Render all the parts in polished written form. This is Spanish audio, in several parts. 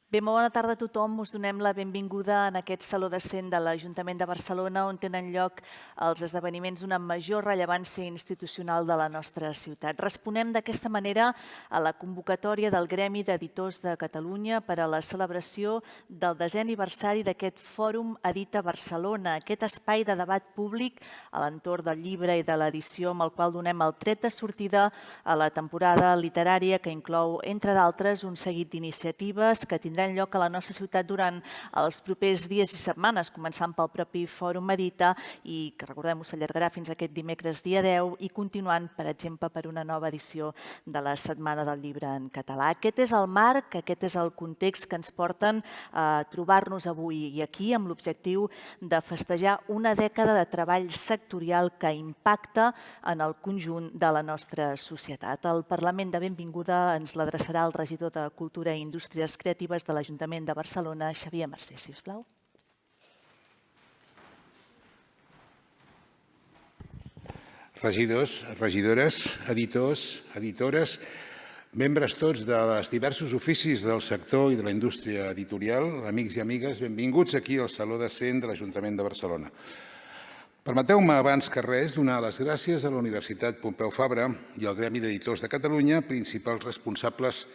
Bé, molt bona tarda a tothom. Us donem la benvinguda en aquest Saló de Cent de l'Ajuntament de Barcelona, on tenen lloc els esdeveniments d'una major rellevància institucional de la nostra ciutat. Responem d'aquesta manera a la convocatòria del Gremi d'Editors de Catalunya per a la celebració del 10è aniversari d'aquest Fòrum Edita Barcelona, aquest espai de debat públic a l'entorn del llibre i de l'edició, amb el qual donem el tret de sortida a la temporada literària, que inclou, entre d'altres, un seguit d'iniciatives que tindran lloc a la nostra ciutat durant els propers dies i setmanes, començant pel propi Fòrum Edita i que, recordem-ho, s'allargarà fins aquest dimecres dia 10 i continuant, per exemple, per una nova edició de la Setmana del Llibre en Català. Aquest és el marc, aquest és el context que ens porten a trobar-nos avui i aquí amb l'objectiu de festejar una dècada de treball sectorial que impacta en el conjunt de la nostra societat. El Parlament de benvinguda ens l'adreçarà el regidor de Cultura i Indústries Creatives de l'Ajuntament de Barcelona, Xavier Mercé, sisplau. Regidors, regidores, editors, editores, membres tots dels diversos oficis del sector i de la indústria editorial, amics i amigues, benvinguts aquí al Saló de Cent de l'Ajuntament de Barcelona. Permeteu-me, abans que res, donar les gràcies a la Universitat Pompeu Fabra i al Gremi d'Editors de Catalunya, principals responsables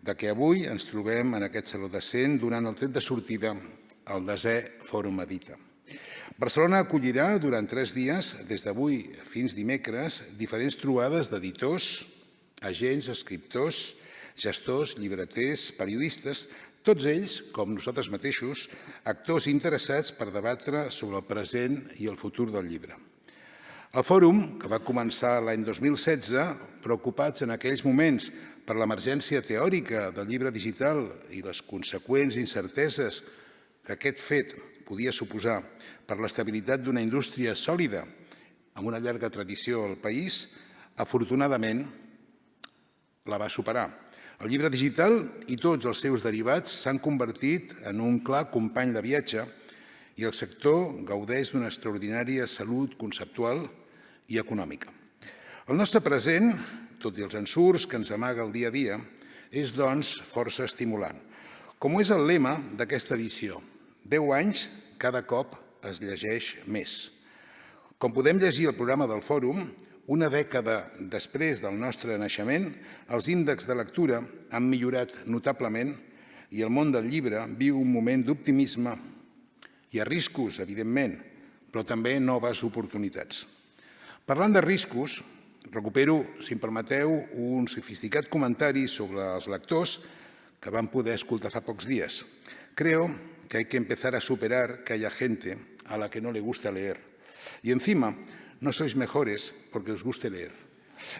de que avui ens trobem en aquest Saló de Cent donant el tret de sortida al 10è Fòrum Edita. Barcelona acollirà durant 3 dies, des d'avui fins dimecres, diferents trobades d'editors, agents, escriptors, gestors, llibreters, periodistes, tots ells, com nosaltres mateixos, actors interessats per debatre sobre el present i el futur del llibre. El fòrum, que va començar l'any 2016, preocupats en aquells moments per l'emergència teòrica del llibre digital i les conseqüents incerteses que aquest fet podia suposar per l'estabilitat d'una indústria sòlida amb una llarga tradició al país, afortunadament la va superar. El llibre digital i tots els seus derivats s'han convertit en un clar company de viatge i el sector gaudeix d'una extraordinària salut conceptual i econòmica. El nostre present, tot i els ensurts que ens amaga el dia a dia, és, doncs, força estimulant. Com és el lema d'aquesta edició, 10 anys, cada cop es llegeix més. Com podem llegir al programa del Fòrum, una dècada després del nostre naixement, els índexs de lectura han millorat notablement i el món del llibre viu un moment d'optimisme. Hi ha riscos, evidentment, però també noves oportunitats. Parlant de riscos, recupero, si em permeteu, un sofisticat comentari sobre els lectors que vam poder escoltar fa pocs dies. Creo que hay que empezar a superar que haya gente a la que no le gusta leer. Y encima, no sois mejores porque os guste leer.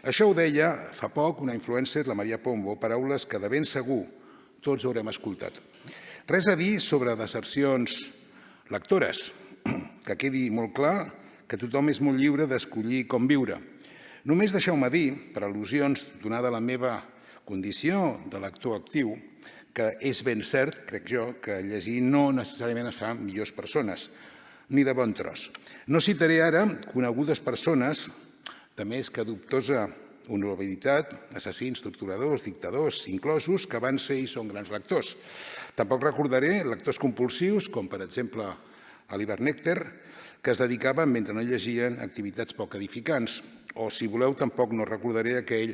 Això ho deia fa poc una influencer, la Maria Pombo, paraules que de ben segur tots haurem escoltat. Res a dir sobre desercions lectores, que quedi molt clar que tothom és molt lliure d'escollir com viure. Només deixeu-me dir, per al·lusions donada la meva condició de lector actiu, que és ben cert, crec jo, que llegir no necessàriament es fa millors persones, ni de bon tros. No citaré ara conegudes persones, de més que dubtosa honorabilitat, assassins, torturadors, dictadors, inclosos, que van ser i són grans lectors. Tampoc recordaré lectors compulsius, com per exemple Alíber Nécter, que es dedicaven, mentre no llegien, activitats poc edificants. O, si voleu, tampoc no recordaré aquell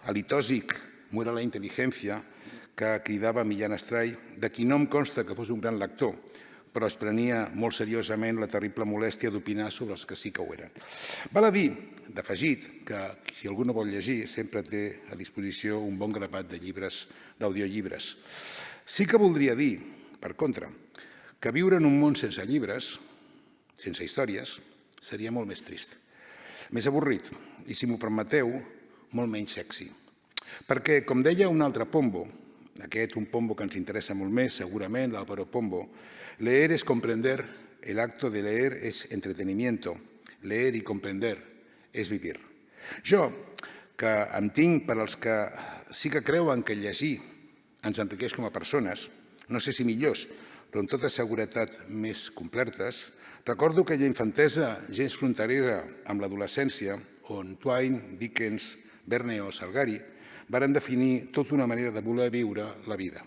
alitòsic muera la inteligencia que cridava Millán Astray, de qui no em consta que fos un gran lector, però es prenia molt seriosament la terrible molèstia d'opinar sobre els que sí que ho eren. Val a dir, d'afegit, que si algú no vol llegir sempre té a disposició un bon grapat de llibres, d'audiollibres. Sí que voldria dir, per contra, que viure en un món sense llibres, sense històries, seria molt més trist, més avorrit i, si m'ho permeteu, molt menys sexy. Perquè, com deia un altre Pombo, un Pombo que ens interessa molt més, segurament, l'Álvaro Pombo, leer es comprender, el acto de leer es entretenimiento, leer y comprender es vivir. Jo, que em tinc per als que sí que creuen que llegir ens enriqueix com a persones, no sé si millors, però amb tota seguretat més complertes, recordo aquella infantesa gens fronterera amb l'adolescència on Twain, Dickens, Verne o Salgari varen definir tota una manera de voler viure la vida.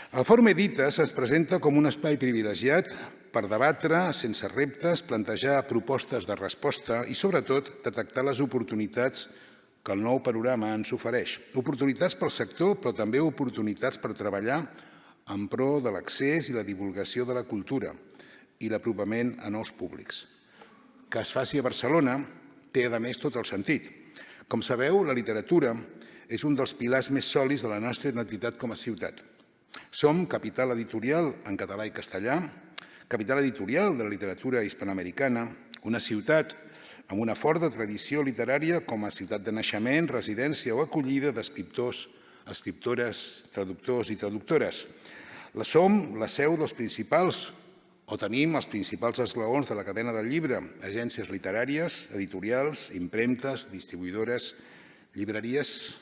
El Fòrum Edita se'ns presenta com un espai privilegiat per debatre sense reptes, plantejar propostes de resposta i, sobretot, detectar les oportunitats que el nou panorama ens ofereix. Oportunitats pel sector, però també oportunitats per treballar en pro de l'accés i la divulgació de la cultura i l'apropament a nous públics. Que es faci a Barcelona té, a més, tot el sentit. Com sabeu, la literatura és un dels pilars més sòlids de la nostra identitat com a ciutat. Som capital editorial en català i castellà, capital editorial de la literatura hispanoamericana, una ciutat amb una forta tradició literària com a ciutat de naixement, residència o acollida d'escriptors, escriptores, traductors i traductores. Som la seu dels principals, o tenim els principals esglaons de la cadena del llibre, agències literàries, editorials, impremtes, distribuïdores, llibreries.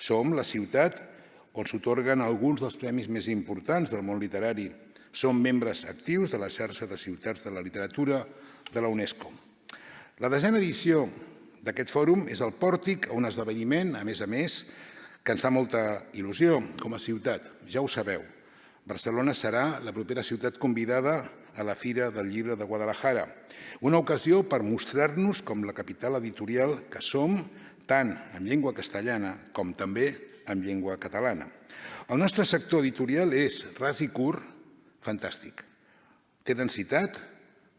Som la ciutat on s'atorguen alguns dels premis més importants del món literari. Som membres actius de la xarxa de ciutats de la literatura de la UNESCO. La 10a edició d'aquest fòrum és el pòrtic a un esdeveniment, a més, que ens fa molta il·lusió com a ciutat. Ja ho sabeu, Barcelona serà la propera ciutat convidada a la Fira del Llibre de Guadalajara. Una ocasió per mostrar-nos com la capital editorial que som, tant en llengua castellana com també en llengua catalana. El nostre sector editorial és ras i curt, fantàstic. Té densitat,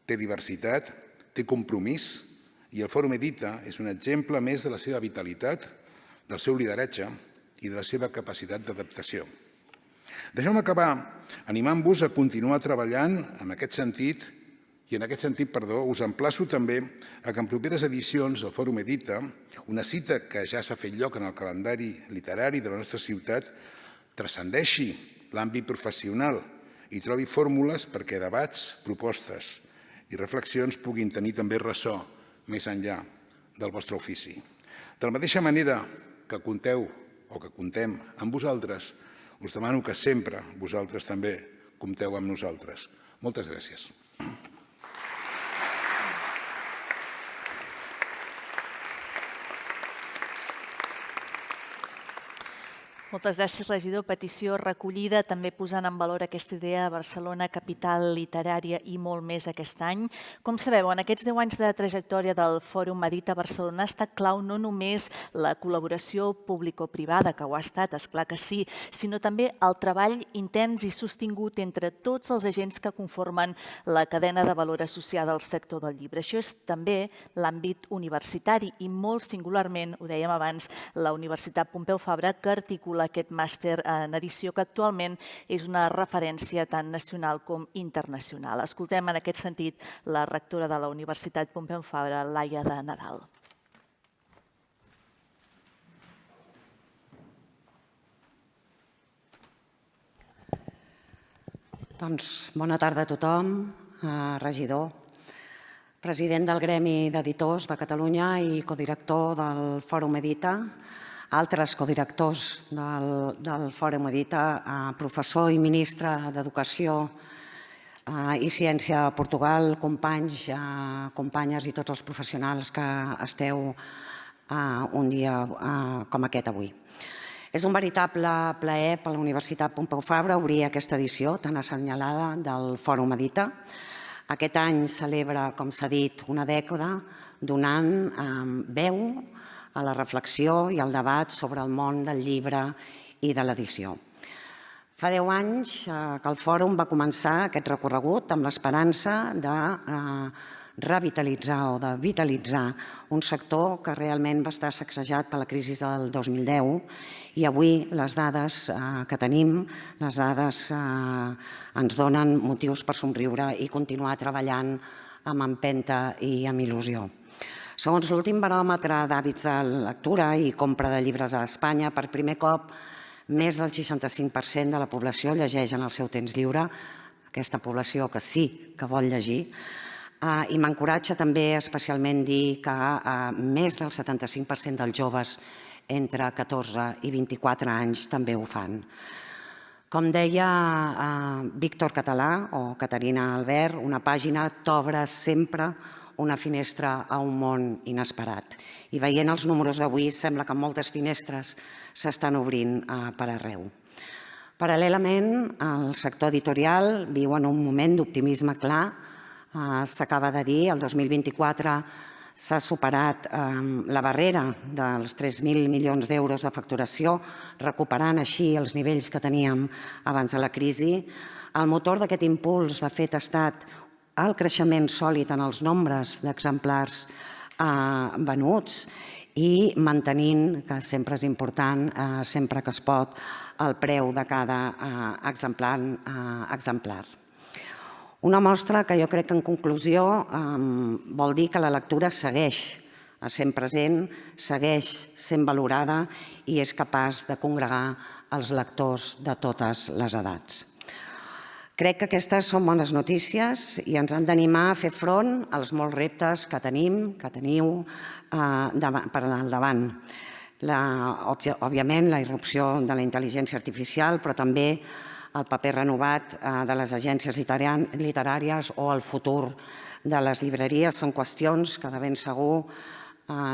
té diversitat, té compromís i el Fòrum Edita és un exemple més de la seva vitalitat, del seu lideratge i de la seva capacitat d'adaptació. Deixeu-me acabar animant-vos a continuar treballant en aquest sentit i en aquest sentit, us emplaço també a que en properes edicions del Fòrum Edita, una cita que ja s'ha fet lloc en el calendari literari de la nostra ciutat, transcendeixi l'àmbit professional i trobi fórmules perquè debats, propostes i reflexions puguin tenir també ressò més enllà del vostre ofici. De la mateixa manera que compteu o que comptem amb vosaltres, us demano que sempre vosaltres també compteu amb nosaltres. Moltes gràcies. Moltes gràcies, regidor. Petició recollida, també posant en valor aquesta idea de Barcelona, capital literària i molt més aquest any. Com sabeu, en aquests 10 anys de trajectòria del Fòrum Edita Barcelona ha estat clau no només la col·laboració público-privada, que ho ha estat, esclar que sí, sinó també el treball intens i sostingut entre tots els agents que conformen la cadena de valor associada al sector del llibre. Això és també l'àmbit universitari i molt singularment, ho dèiem abans, la Universitat Pompeu Fabra, que articula aquest màster en edició que actualment és una referència tant nacional com internacional. Escoltem en aquest sentit la rectora de la Universitat Pompeu Fabra, Laia de Nadal. Doncs bona tarda a tothom, regidor, president del Gremi d'Editors de Catalunya i codirector del Fòrum Edita, altres codirectors del Fòrum Edita, professor i ministre d'Educació i Ciència a Portugal, companys, companyes i tots els professionals que esteu un dia com aquest avui. És un veritable plaer per la Universitat Pompeu Fabra obrir aquesta edició tan assenyalada del Fòrum Edita. Aquest any celebra, com s'ha dit, una dècada donant veu a la reflexió i al debat sobre el món del llibre i de l'edició. Fa 10 anys que el Fòrum va començar aquest recorregut amb l'esperança de revitalitzar o de vitalitzar un sector que realment va estar sacsejat per la crisi del 2010 i avui les dades que tenim, les dades ens donen motius per somriure i continuar treballant amb empenta i amb il·lusió. Segons l'últim baròmetre d'hàbits de lectura i compra de llibres a Espanya, per primer cop més del 65% de la població llegeix en el seu temps lliure, aquesta població que sí que vol llegir, i m'encoratja també especialment dir que més del 75% dels joves entre 14 i 24 anys també ho fan. Com deia Víctor Català o Caterina Albert, una pàgina t'obre sempre una finestra a un món inesperat. I veient els números d'avui, sembla que moltes finestres s'estan obrint per arreu. Paral·lelament, el sector editorial viu en un moment d'optimisme clar. S'acaba de dir, el 2024 s'ha superat la barrera dels 3.000 milions d'euros de facturació, recuperant així els nivells que teníem abans de la crisi. El motor d'aquest impuls, de fet, ha estat el creixement sòlid en els nombres d'exemplars venuts i mantenint, que sempre és important, sempre que es pot, el preu de cada exemplar. Una mostra que jo crec que, en conclusió, vol dir que la lectura segueix sent present, segueix sent valorada i és capaç de congregar els lectors de totes les edats. Crec que aquestes són bones notícies i ens han d'animar a fer front als molts reptes que tenim, que teniu per al davant. Òbviament, la irrupció de la intel·ligència artificial, però també el paper renovat de les agències literàries o el futur de les llibreries són qüestions que de ben segur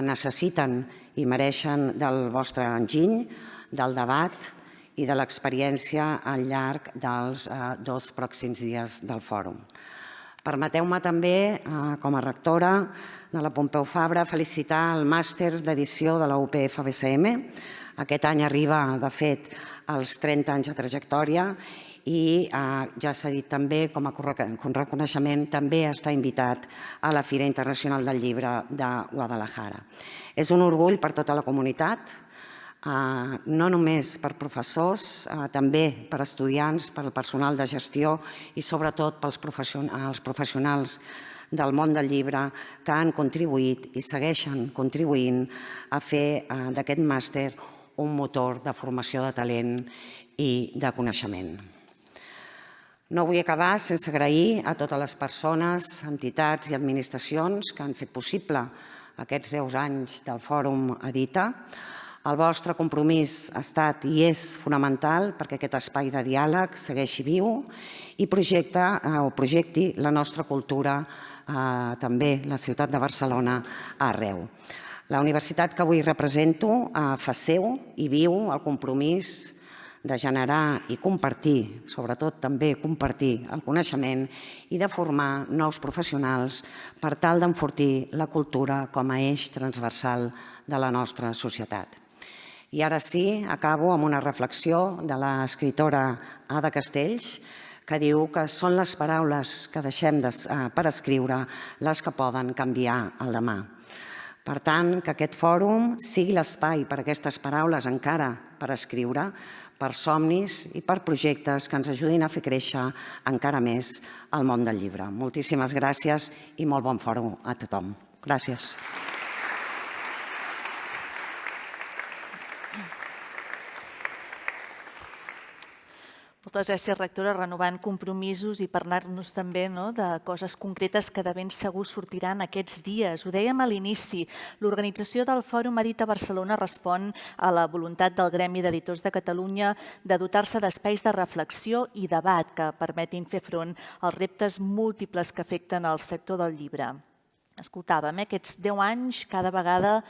necessiten i mereixen del vostre enginy, del debat i de l'experiència al llarg dels 2 pròxims dies del fòrum. Permeteu-me també, com a rectora de la Pompeu Fabra, felicitar el màster d'edició de la UPF-BCM. Aquest any arriba, de fet, als 30 anys de trajectòria i ja s'ha dit també, com a reconeixement, també està invitat a la Fira Internacional del Llibre de Guadalajara. És un orgull per tota la comunitat, no només per professors, també per estudiants, per al personal de gestió i sobretot pels professionals del món del llibre que han contribuït i segueixen contribuint a fer d'aquest màster un motor de formació de talent i de coneixement. No vull acabar sense agrair a totes les persones, entitats i administracions que han fet possible aquests 10 anys del Fòrum Edita. El vostre compromís ha estat i és fonamental perquè aquest espai de diàleg segueixi viu i projecti la nostra cultura, també la ciutat de Barcelona, arreu. La universitat que avui represento fa seu i viu el compromís de generar i compartir, sobretot també compartir el coneixement i de formar nous professionals per tal d'enfortir la cultura com a eix transversal de la nostra societat. I ara sí, acabo amb una reflexió de l'escriptora Ada Castells, que diu que són les paraules que deixem per escriure les que poden canviar el demà. Per tant, que aquest fòrum sigui l'espai per a aquestes paraules encara per escriure, per somnis i per projectes que ens ajudin a fer créixer encara més el món del llibre. Moltíssimes gràcies i molt bon fòrum a tothom. Gràcies. Moltes gràcies, rectora, renovant compromisos i parlar-nos també de coses concretes que de ben segur sortiran aquests dies. Ho dèiem a l'inici, l'organització del Fòrum Edita Barcelona respon a la voluntat del Gremi d'Editors de Catalunya de dotar-se d'espais de reflexió i debat que permetin fer front als reptes múltiples que afecten el sector del llibre. Escoltàvem, aquests 10 anys cada vegada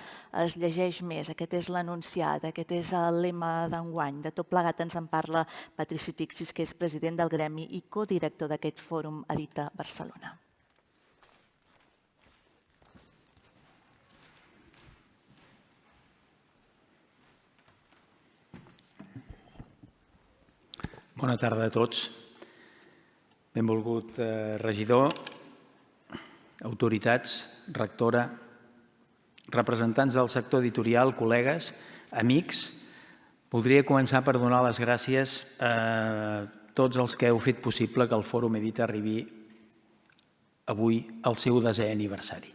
es llegeix més. Aquest és l'enunciat, aquest és el lema d'enguany. De tot plegat ens en parla Patrici Tixis, que és president del Gremi i codirector d'aquest Fòrum Edita Barcelona. Bona tarda a tots. Benvolgut regidor, autoritats, rectora, representants del sector editorial, col·legues, amics. Voldria començar per donar les gràcies a tots els que heu fet possible que el Fòrum Edita arribi avui al seu 10è aniversari.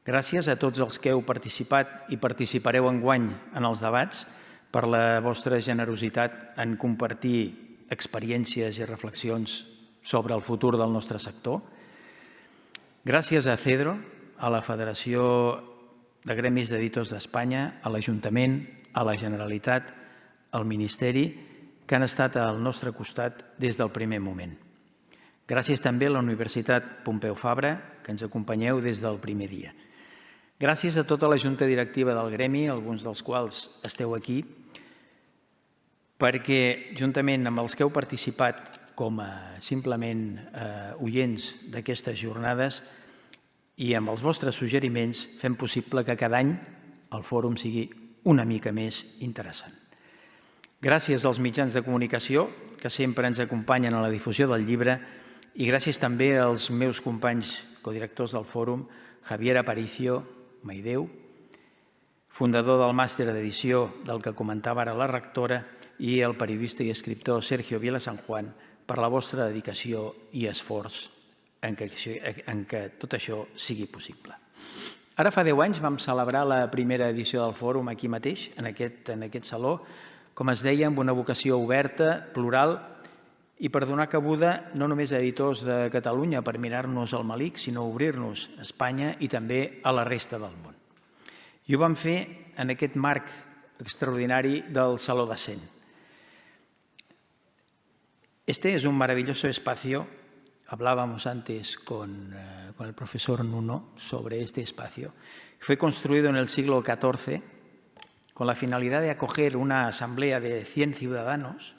Gràcies a tots els que heu participat i participareu enguany en els debats per la vostra generositat en compartir experiències i reflexions sobre el futur del nostre sector. Gràcies a CEDRO, a la Federació de Gremis d'Editors d'Espanya, a l'Ajuntament, a la Generalitat, al Ministeri, que han estat al nostre costat des del primer moment. Gràcies també a la Universitat Pompeu Fabra, que ens acompanyeu des del primer dia. Gràcies a tota la junta directiva del gremi, alguns dels quals esteu aquí, perquè juntament amb els que heu participat com a simplement oients d'aquestes jornades i amb els vostres suggeriments fem possible que cada any el fòrum sigui una mica més interessant. Gràcies als mitjans de comunicació que sempre ens acompanyen a la difusió del llibre i gràcies també als meus companys codirectors del fòrum, Javier Aparicio Maideu, fundador del màster d'edició del que comentava ara la rectora, i el periodista i escriptor Sergio Vila San Juan per la vostra dedicació i esforç en què tot això sigui possible. Ara fa 10 anys vam celebrar la primera edició del fòrum aquí mateix, en aquest saló, com es deia, amb una vocació oberta, plural, i per donar cabuda no només a editors de Catalunya per mirar-nos al melic, sinó obrir-nos a Espanya i també a la resta del món. I ho vam fer en aquest marc extraordinari del Saló de Cent. Este es un maravilloso espacio. Hablábamos antes con el profesor Nuno sobre este espacio. Fue construido en el siglo XIV con la finalidad de acoger una asamblea de 100 ciudadanos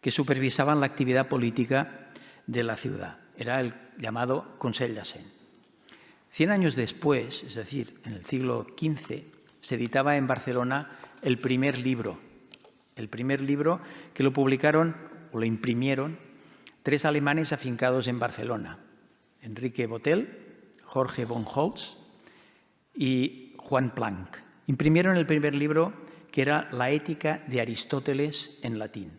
que supervisaban la actividad política de la ciudad. Era el llamado Consell de Cent. 100 años después, es decir, en el siglo XV, se editaba en Barcelona el primer libro que lo publicaron o lo imprimieron 3 alemanes afincados en Barcelona, Enrique Botel, Jorge von Holtz y Juan Planck. Imprimieron el primer libro que era La ética de Aristóteles en latín.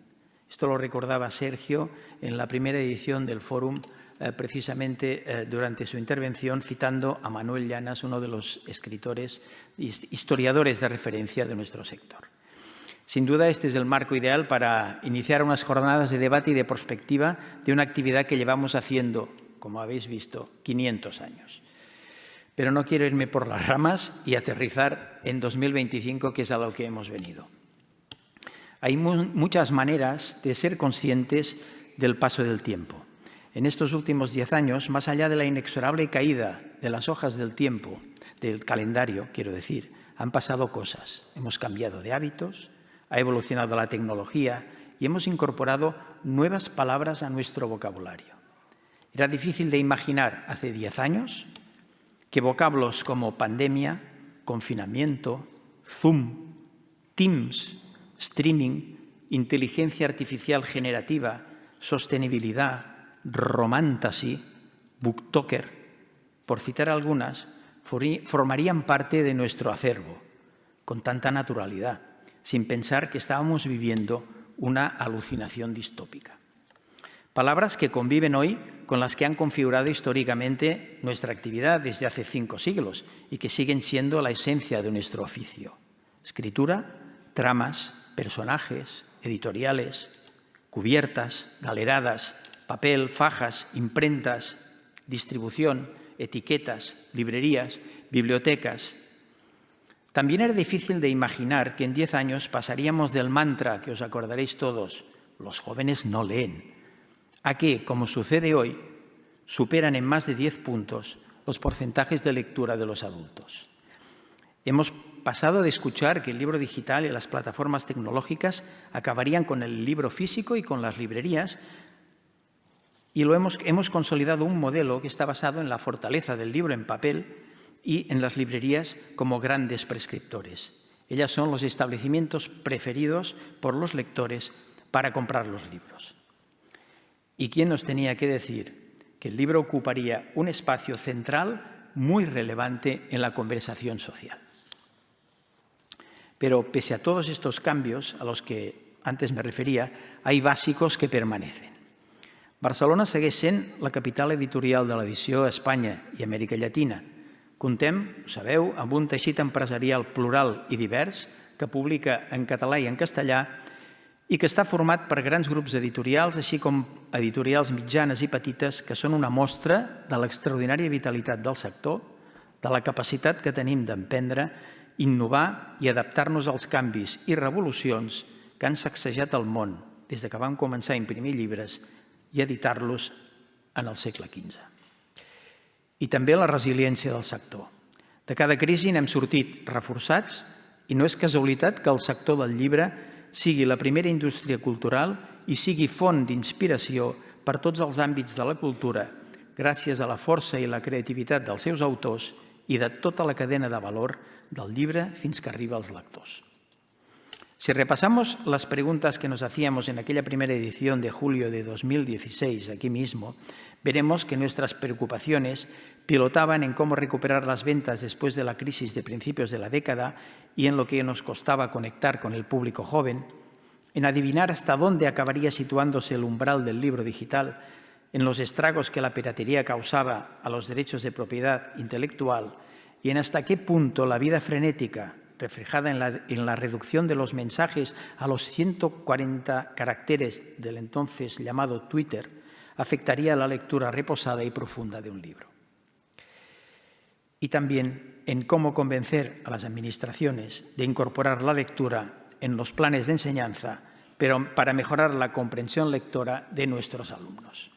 Esto lo recordaba Sergio en la primera edición del Fórum, precisamente durante su intervención, citando a Manuel Llanas, uno de los escritores e historiadores de referencia de nuestro sector. Sin duda, este es el marco ideal para iniciar unas jornadas de debate y de prospectiva de una actividad que llevamos haciendo, como habéis visto, 500 años. Pero no quiero irme por las ramas y aterrizar en 2025, que es a lo que hemos venido. Hay muchas maneras de ser conscientes del paso del tiempo. En estos últimos 10 años, más allá de la inexorable caída de las hojas del tiempo, del calendario, quiero decir, han pasado cosas. Hemos cambiado de hábitos, ha evolucionado la tecnología y hemos incorporado nuevas palabras a nuestro vocabulario. Era difícil de imaginar hace 10 años que vocablos como pandemia, confinamiento, Zoom, Teams, streaming, inteligencia artificial generativa, sostenibilidad, romantasy, booktoker, por citar algunas, formarían parte de nuestro acervo con tanta naturalidad, sin pensar que estábamos viviendo una alucinación distópica. Palabras que conviven hoy con las que han configurado históricamente nuestra actividad desde hace 5 siglos y que siguen siendo la esencia de nuestro oficio. Escritura, tramas, personajes, editoriales, cubiertas, galeradas, papel, fajas, imprentas, distribución, etiquetas, librerías, bibliotecas. También era difícil de imaginar que en 10 años pasaríamos del mantra, que os acordaréis todos, los jóvenes no leen, a que, como sucede hoy, superan en más de 10 puntos los porcentajes de lectura de los adultos. Hemos pasado de escuchar que el libro digital y las plataformas tecnológicas acabarían con el libro físico y con las librerías, y hemos consolidado un modelo que está basado en la fortaleza del libro en papel y en las librerías como grandes prescriptores. Ellas son los establecimientos preferidos por los lectores para comprar los libros. ¿Y quién nos tenía que decir que el libro ocuparía un espacio central muy relevante en la conversación social? Pero pese a todos estos cambios a los que antes me refería, hay básicos que permanecen. Barcelona segueix sent la capital editorial de l'edició a Espanya i Amèrica Llatina. Comptem, ho sabeu, amb un teixit empresarial plural i divers que publica en català i en castellà i que està format per grans grups editorials, així com editorials mitjanes i petites, que són una mostra de l'extraordinària vitalitat del sector, de la capacitat que tenim d'emprendre, innovar i adaptar-nos als canvis i revolucions que han sacsejat el món des que vam començar a imprimir llibres i editar-los en el segle XV. I també la resiliència del sector. De cada crisi n'hem sortit reforçats i no és casualitat que el sector del llibre sigui la primera indústria cultural i sigui font d'inspiració per tots els àmbits de la cultura, gràcies a la força i la creativitat dels seus autors i de tota la cadena de valor del llibre fins que arriba als lectors. Si repasamos las preguntas que nos hacíamos en aquella primera edición de julio de 2016, aquí mismo, veremos que nuestras preocupaciones pilotaban en cómo recuperar las ventas después de la crisis de principios de la década y en lo que nos costaba conectar con el público joven, en adivinar hasta dónde acabaría situándose el umbral del libro digital, en los estragos que la piratería causaba a los derechos de propiedad intelectual y en hasta qué punto la vida frenética, reflejada en la reducción de los mensajes a los 140 caracteres del entonces llamado Twitter, afectaría a la lectura reposada y profunda de un libro. Y también en cómo convencer a las administraciones de incorporar la lectura en los planes de enseñanza, pero para mejorar la comprensión lectora de nuestros alumnos.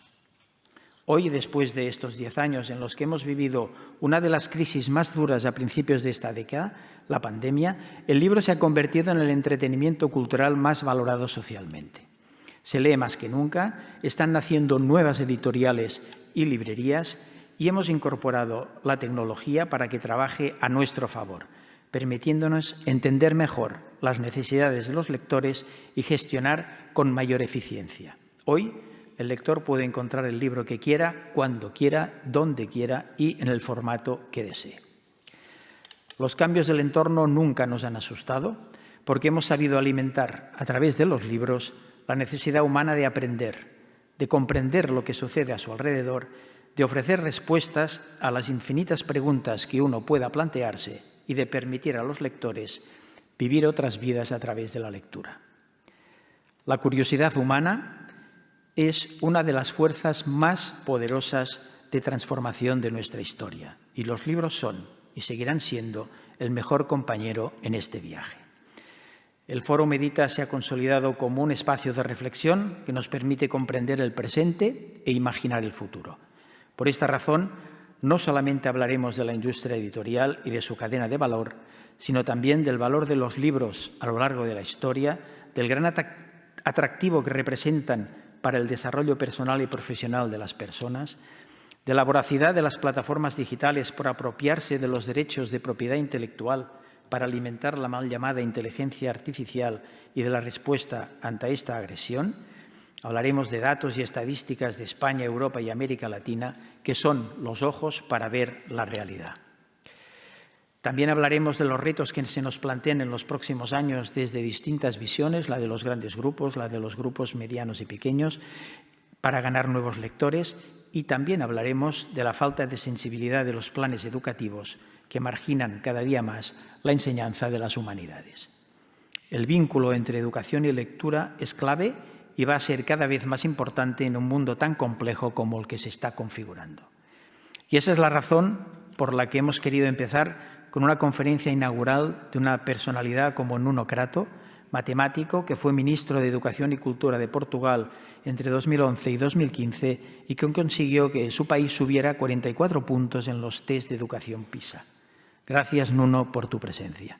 Hoy, después de estos 10 años en los que hemos vivido una de las crisis más duras a principios de esta década, la pandemia, el libro se ha convertido en el entretenimiento cultural más valorado socialmente. Se lee más que nunca, están naciendo nuevas editoriales y librerías y hemos incorporado la tecnología para que trabaje a nuestro favor, permitiéndonos entender mejor las necesidades de los lectores y gestionar con mayor eficiencia. Hoy, el lector puede encontrar el libro que quiera, cuando quiera, donde quiera y en el formato que desee. Los cambios del entorno nunca nos han asustado porque hemos sabido alimentar a través de los libros la necesidad humana de aprender, de comprender lo que sucede a su alrededor, de ofrecer respuestas a las infinitas preguntas que uno pueda plantearse y de permitir a los lectores vivir otras vidas a través de la lectura. La curiosidad humana es una de las fuerzas más poderosas de transformación de nuestra historia y los libros son y seguirán siendo el mejor compañero en este viaje. El Foro Medita se ha consolidado como un espacio de reflexión que nos permite comprender el presente e imaginar el futuro. Por esta razón, no solamente hablaremos de la industria editorial y de su cadena de valor, sino también del valor de los libros a lo largo de la historia, del gran atractivo que representan para el desarrollo personal y profesional de las personas, de la voracidad de las plataformas digitales por apropiarse de los derechos de propiedad intelectual para alimentar la mal llamada inteligencia artificial y de la respuesta ante esta agresión. Hablaremos de datos y estadísticas de España, Europa y América Latina, que son los ojos para ver la realidad. También hablaremos de los retos que se nos plantean en los próximos años desde distintas visiones, la de los grandes grupos, la de los grupos medianos y pequeños, para ganar nuevos lectores, y también hablaremos de la falta de sensibilidad de los planes educativos que marginan cada día más la enseñanza de las humanidades. El vínculo entre educación y lectura es clave y va a ser cada vez más importante en un mundo tan complejo como el que se está configurando. Y esa es la razón por la que hemos querido empezar con una conferencia inaugural de una personalidad como Nuno Crato, matemático que fue ministro de Educación y Cultura de Portugal entre 2011 y 2015 y que consiguió que su país subiera 44 puntos en los test de educación PISA. Gràcies, Nuno, por tu presència.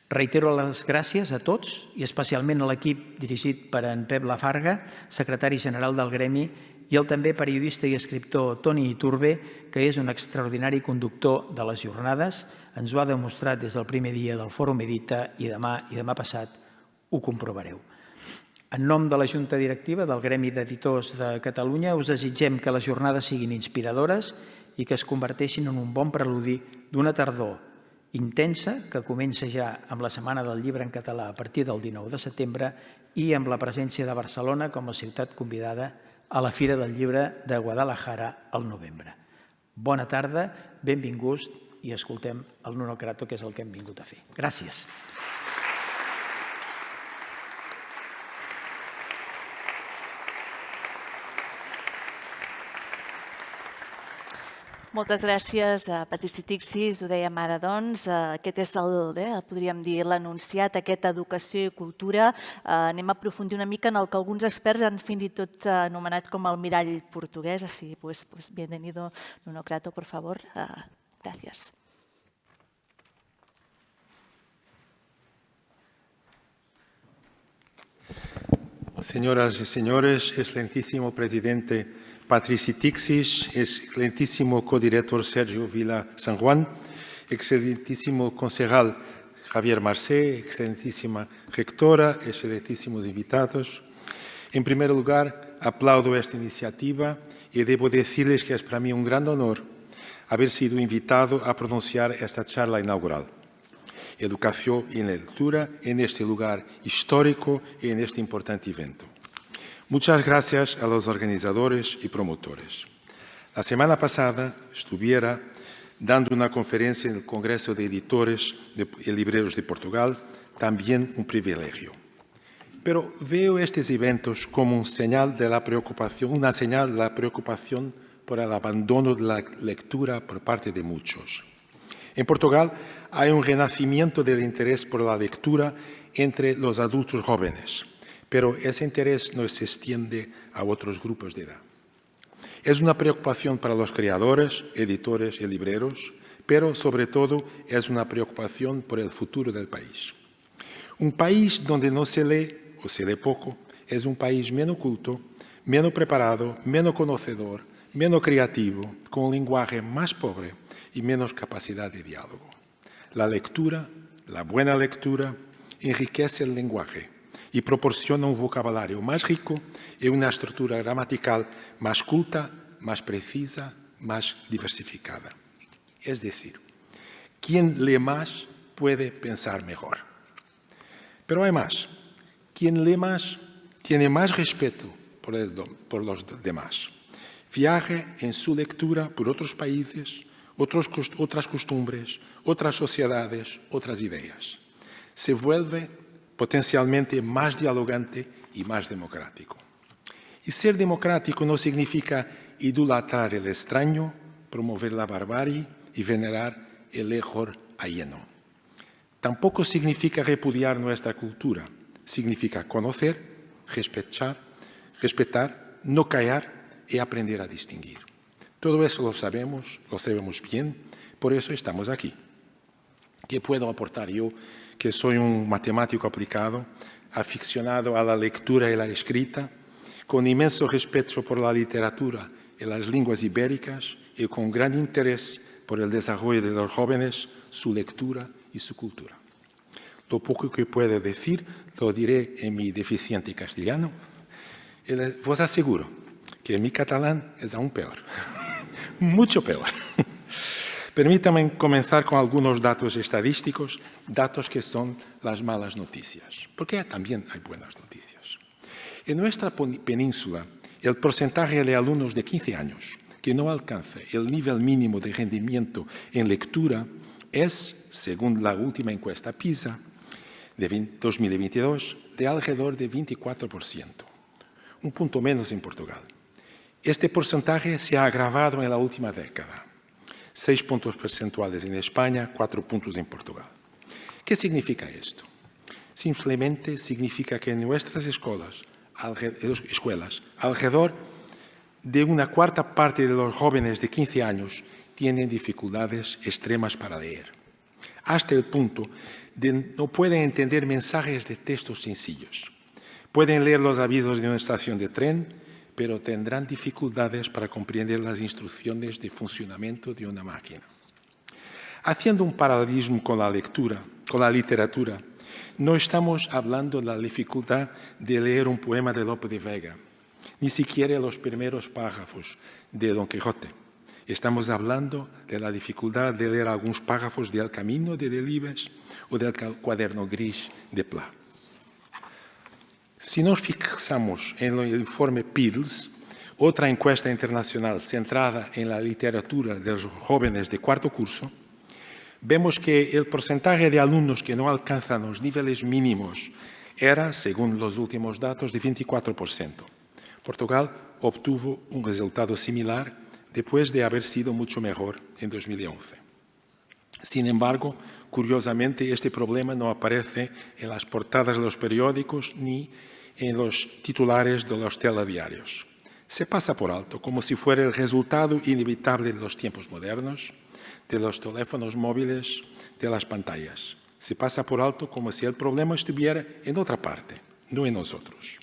Reitero les gràcies a tots i especialment a l'equip dirigit per en Pep Lafarga, secretari general del Gremi, i el també periodista i escriptor Toni Iturbe, que és un extraordinari conductor de les jornades, ens ho ha demostrat des del primer dia del Fòrum Medita i demà passat ho comprovareu. En nom de la Junta Directiva del Gremi d'Editors de Catalunya us desitgem que les jornades siguin inspiradores i que es converteixin en un bon preludi d'una tardor intensa que comença ja amb la Setmana del Llibre en català a partir del 19 de setembre i amb la presència de Barcelona com a ciutat convidada a la Fira del Llibre de Guadalajara al novembre. Bona tarda, benvinguts i escoltem el Nuno Crato, que és el que hem vingut a fer. Gràcies. Moltes gràcies, Patrici Tixis. Ho dèiem ara, doncs. Aquest és podríem dir, l'enunciat, aquesta educació i cultura. Anem a aprofundir una mica en el que alguns experts han fins i tot anomenat com el mirall portuguès. Així, pues bienvenido, Nuno Crato, por favor. Gràcies. Señoras y señores, excelentísimo presidente Patrici Tixis, excelentísimo codirector Sergio Vila San Juan, excelentísimo concejal Javier Marcé, excelentísima rectora, excelentísimos invitados. En primer lugar, aplaudo esta iniciativa y debo decirles que es para mí un gran honor haber sido invitado a pronunciar esta charla inaugural. Educación y lectura en este lugar histórico y en este importante evento. Muchas gracias a los organizadores y promotores. La semana pasada estuviera dando una conferencia en el Congreso de Editores y Libreros de Portugal, también un privilegio. Pero veo estos eventos como una señal de la preocupación por el abandono de la lectura por parte de muchos. En Portugal hay un renacimiento del interés por la lectura entre los adultos jóvenes, pero ese interés no se extiende a otros grupos de edad. Es una preocupación para los creadores, editores y libreros, pero sobre todo es una preocupación por el futuro del país. Un país donde no se lee o se lee poco es un país menos culto, menos preparado, menos conocedor, menos creativo, con un lenguaje más pobre y menos capacidad de diálogo. La lectura, la buena lectura, enriquece el lenguaje y proporciona un vocabulario más rico y una estructura gramatical más culta, más precisa, más diversificada. Es decir, quien lee más puede pensar mejor. Pero hay más. Quien lee más tiene más respeto por los demás. Viaje en su lectura por otros países, otras costumbres, otras sociedades, otras ideas. Se vuelve potencialmente más dialogante y más democrático. Y ser democrático no significa idolatrar el extraño, promover la barbarie y venerar el error ajeno. Tampoco significa repudiar nuestra cultura. Significa conocer, respetar, no callar y aprender a distinguir. Todo eso lo sabemos bien, por eso estamos aquí. ¿Qué puedo aportar yo, que soy un matemático aplicado, aficionado a la lectura y la escrita, con inmenso respeto por la literatura y las lenguas ibéricas y con gran interés por el desarrollo de los jóvenes, su lectura y su cultura? Lo poco que puedo decir lo diré en mi deficiente castellano. Y os aseguro que mi catalán es aún peor. Mucho peor. Permítanme comenzar con algunos datos estadísticos, datos que son las malas noticias, porque también hay buenas noticias. En nuestra península, el porcentaje de alumnos de 15 años que no alcanza el nivel mínimo de rendimiento en lectura es, según la última encuesta PISA de 2022, de alrededor de 24%, un punto menos en Portugal. Este porcentaje se ha agravado en la última década. 6 puntos percentuales en España, 4 puntos en Portugal. ¿Qué significa esto? Simplemente significa que en nuestras escuelas, alrededor de una cuarta parte de los jóvenes de 15 años tienen dificultades extremas para leer, hasta el punto de no pueden entender mensajes de textos sencillos. Pueden leer los avisos de una estación de tren, pero tendrán dificultades para comprender las instrucciones de funcionamiento de una máquina. Haciendo un paralelismo con la literatura, no estamos hablando de la dificultad de leer un poema de Lope de Vega, ni siquiera los primeros párrafos de Don Quijote. Estamos hablando de la dificultad de leer algunos párrafos de El Camino de Delibes o del Cuaderno Gris de Pla. Si nos fijamos en el informe PIRLS, otra encuesta internacional centrada en la literatura de los jóvenes de cuarto curso, vemos que el porcentaje de alumnos que no alcanzan los niveles mínimos era, según los últimos datos, de 24%. Portugal obtuvo un resultado similar, después de haber sido mucho mejor en 2011. Sin embargo, curiosamente, este problema no aparece en las portadas de los periódicos ni en los titulares de los telediarios. Se pasa por alto, como si fuera el resultado inevitable de los tiempos modernos, de los teléfonos móviles, de las pantallas. Se pasa por alto como si el problema estuviera en otra parte, no en nosotros.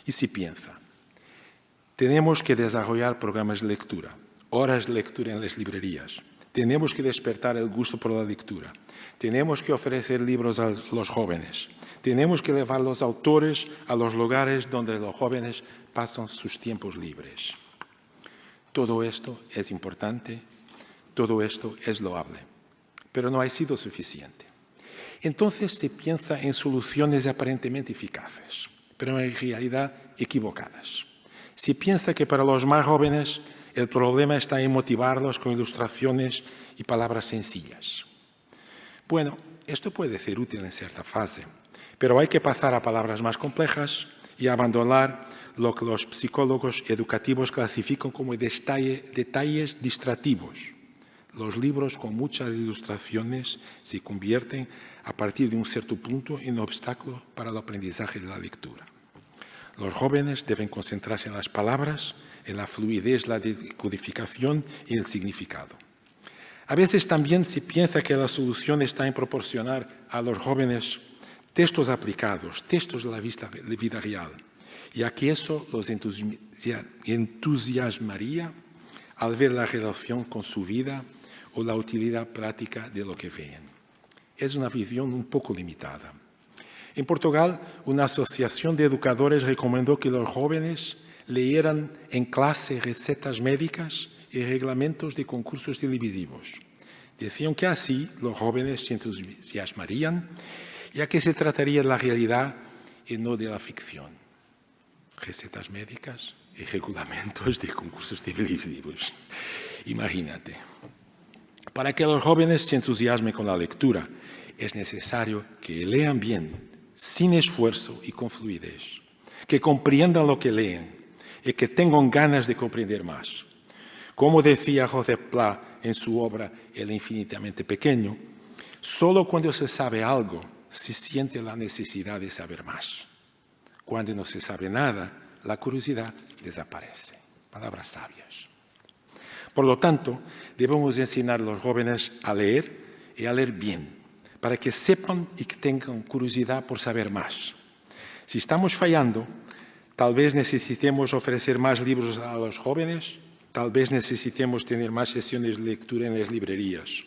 Y se piensa, tenemos que desarrollar programas de lectura, horas de lectura en las librerías. Tenemos que despertar el gusto por la lectura. Tenemos que ofrecer libros a los jóvenes. Tenemos que llevar los autores a los lugares donde los jóvenes pasan sus tiempos libres. Todo esto es importante, todo esto es loable, pero no ha sido suficiente. Entonces se piensa en soluciones aparentemente eficaces, pero en realidad equivocadas. Se piensa que para los más jóvenes el problema está en motivarlos con ilustraciones y palabras sencillas. Bueno, esto puede ser útil en cierta fase, pero hay que pasar a palabras más complejas y abandonar lo que los psicólogos educativos clasifican como detalles distractivos. Los libros con muchas ilustraciones se convierten, a partir de un cierto punto, en un obstáculo para el aprendizaje de la lectura. Los jóvenes deben concentrarse en las palabras, en la fluidez, la decodificación y el significado. A veces también se piensa que la solución está en proporcionar a los jóvenes textos aplicados, textos de la vida real, ya que eso los entusiasmaría al ver la relación con su vida o la utilidad práctica de lo que ven. Es una visión un poco limitada. En Portugal, una asociación de educadores recomendó que los jóvenes leyeran en clase recetas médicas y reglamentos de concursos televisivos. Decían que así los jóvenes se entusiasmarían, ya que se trataría de la realidad y no de la ficción. Recetas médicas y reglamentos de concursos televisivos. Imagínate. Para que los jóvenes se entusiasmen con la lectura, es necesario que lean bien, sin esfuerzo y con fluidez, que comprendan lo que leen y que tengan ganas de comprender más. Como decía Joseph Pla en su obra El infinitamente pequeño, solo cuando se sabe algo se siente la necesidad de saber más. Cuando no se sabe nada, la curiosidad desaparece. Palabras sabias. Por lo tanto, debemos enseñar a los jóvenes a leer y a leer bien, para que sepan y que tengan curiosidad por saber más. Si estamos fallando, tal vez necesitemos ofrecer más libros a los jóvenes, tal vez necesitemos tener más sesiones de lectura en las librerías.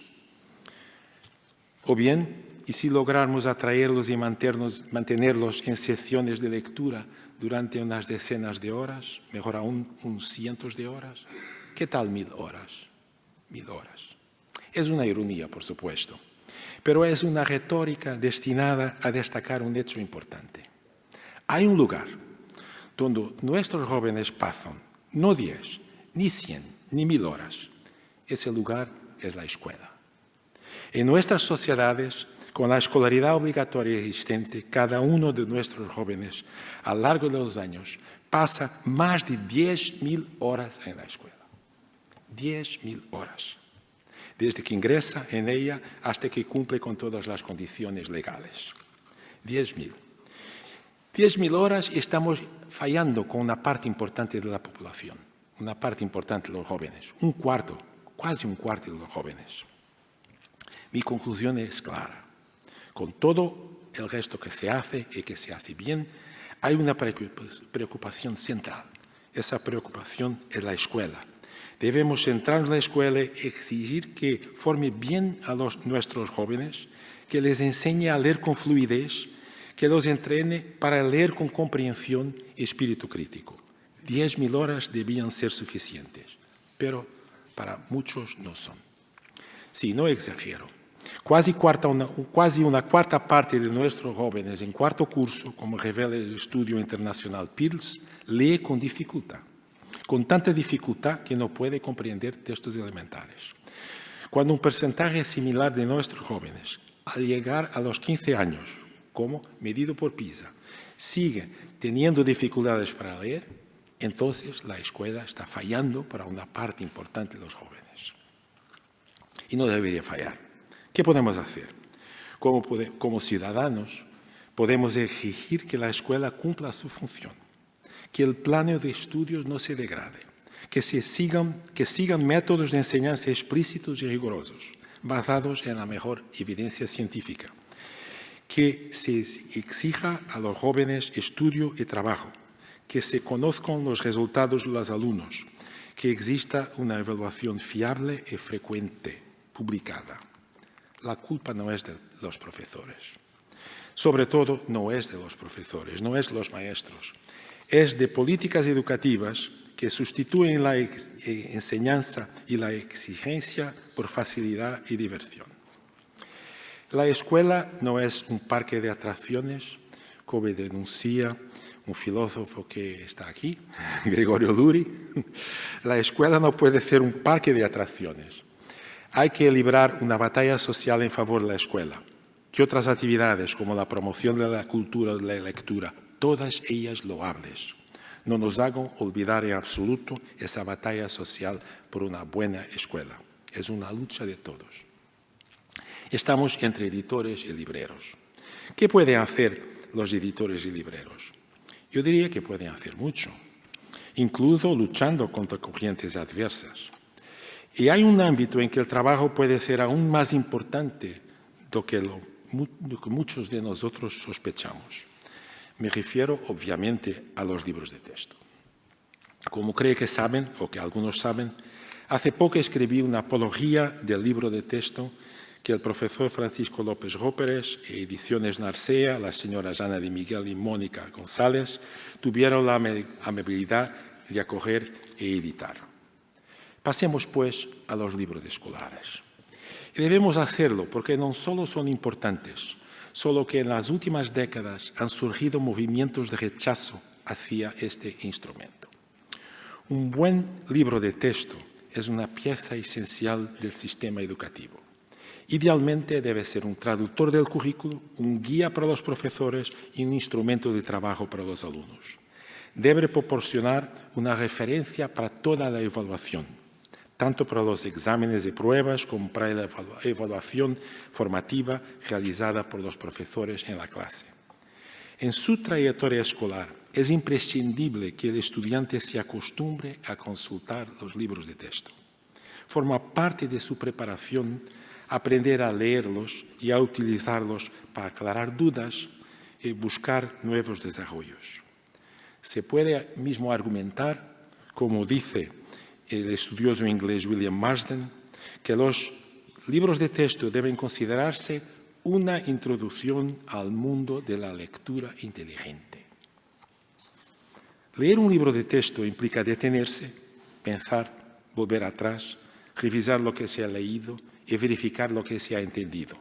O bien, y si logramos atraerlos y mantenerlos en sesiones de lectura durante unas decenas de horas, mejor aún, cientos de horas, ¿qué tal 1000 horas? 1000 horas. Es una ironía, por supuesto, pero es una retórica destinada a destacar un hecho importante. Hay un lugar donde nuestros jóvenes pasan no 10, ni 100, ni 1000 horas. Ese lugar es la escuela. En nuestras sociedades, con la escolaridad obligatoria existente, cada uno de nuestros jóvenes, a lo largo de los años, pasa más de 10.000 horas en la escuela. 10.000 horas. Desde que ingresa en ella hasta que cumple con todas las condiciones legales. 10.000. 10.000 horas y estamos fallando con una parte importante de la población, una parte importante de los jóvenes, un cuarto, casi un cuarto de los jóvenes. Mi conclusión es clara. Con todo el resto que se hace y que se hace bien, hay una preocupación central. Esa preocupación es la escuela. Debemos centrarnos en la escuela y exigir que forme bien a nuestros jóvenes, que les enseñe a leer con fluidez, que los entrene para leer con comprensión y espíritu crítico. 10.000 horas debían ser suficientes, pero para muchos no son. Si no exagero, casi una cuarta parte de nuestros jóvenes en cuarto curso, como revela el estudio internacional PIRLS, lee con dificultad, con tanta dificultad que no puede comprender textos elementales. Cuando un porcentaje similar de nuestros jóvenes, al llegar a los 15 años, como medido por PISA, sigue teniendo dificultades para leer, entonces la escuela está fallando para una parte importante de los jóvenes. Y no debería fallar. ¿Qué podemos hacer? Como ciudadanos, podemos exigir que la escuela cumpla su función, que el plano de estudios no se degrade, que sigan métodos de enseñanza explícitos y rigurosos, basados en la mejor evidencia científica, que se exija a los jóvenes estudio y trabajo, que se conozcan los resultados de los alumnos, que exista una evaluación fiable y frecuente, publicada. La culpa no es de los profesores. Sobre todo, no es de los profesores, no es de los maestros. Es de políticas educativas que sustituyen la enseñanza y la exigencia por facilidad y diversión. La escuela no es un parque de atracciones, como denuncia un filósofo que está aquí, Gregorio Luri. La escuela no puede ser un parque de atracciones. Hay que librar una batalla social en favor de la escuela, que otras actividades como la promoción de la cultura de la lectura, todas ellas loables, no nos hagan olvidar en absoluto esa batalla social por una buena escuela. Es una lucha de todos. Estamos entre editores y libreros. ¿Qué pueden hacer los editores y libreros? Yo diría que pueden hacer mucho, incluso luchando contra corrientes adversas. Y hay un ámbito en que el trabajo puede ser aún más importante de lo que muchos de nosotros sospechamos. Me refiero, obviamente, a los libros de texto. Como creo que saben, o que algunos saben, hace poco escribí una apología del libro de texto que el profesor Francisco López Róperes y Ediciones Narcea, las señoras Ana de Miguel y Mónica González, tuvieron la amabilidad de acoger y editar. Pasemos, pues, a los libros escolares. Y debemos hacerlo porque no solo son importantes, solo que en las últimas décadas han surgido movimientos de rechazo hacia este instrumento. Un buen libro de texto es una pieza esencial del sistema educativo. Idealmente debe ser un traductor del currículo, un guía para los profesores y un instrumento de trabajo para los alumnos. Debe proporcionar una referencia para toda la evaluación, tanto para los exámenes de pruebas como para la evaluación formativa realizada por los profesores en la clase. En su trayectoria escolar es imprescindible que el estudiante se acostumbre a consultar los libros de texto. Forma parte de su preparación aprender a leerlos y a utilizarlos para aclarar dudas y buscar nuevos desarrollos. Se puede mismo argumentar, como dice el estudioso inglés William Marsden, que los libros de texto deben considerarse una introducción al mundo de la lectura inteligente. Leer un libro de texto implica detenerse, pensar, volver atrás, revisar lo que se ha leído y verificar lo que se ha entendido.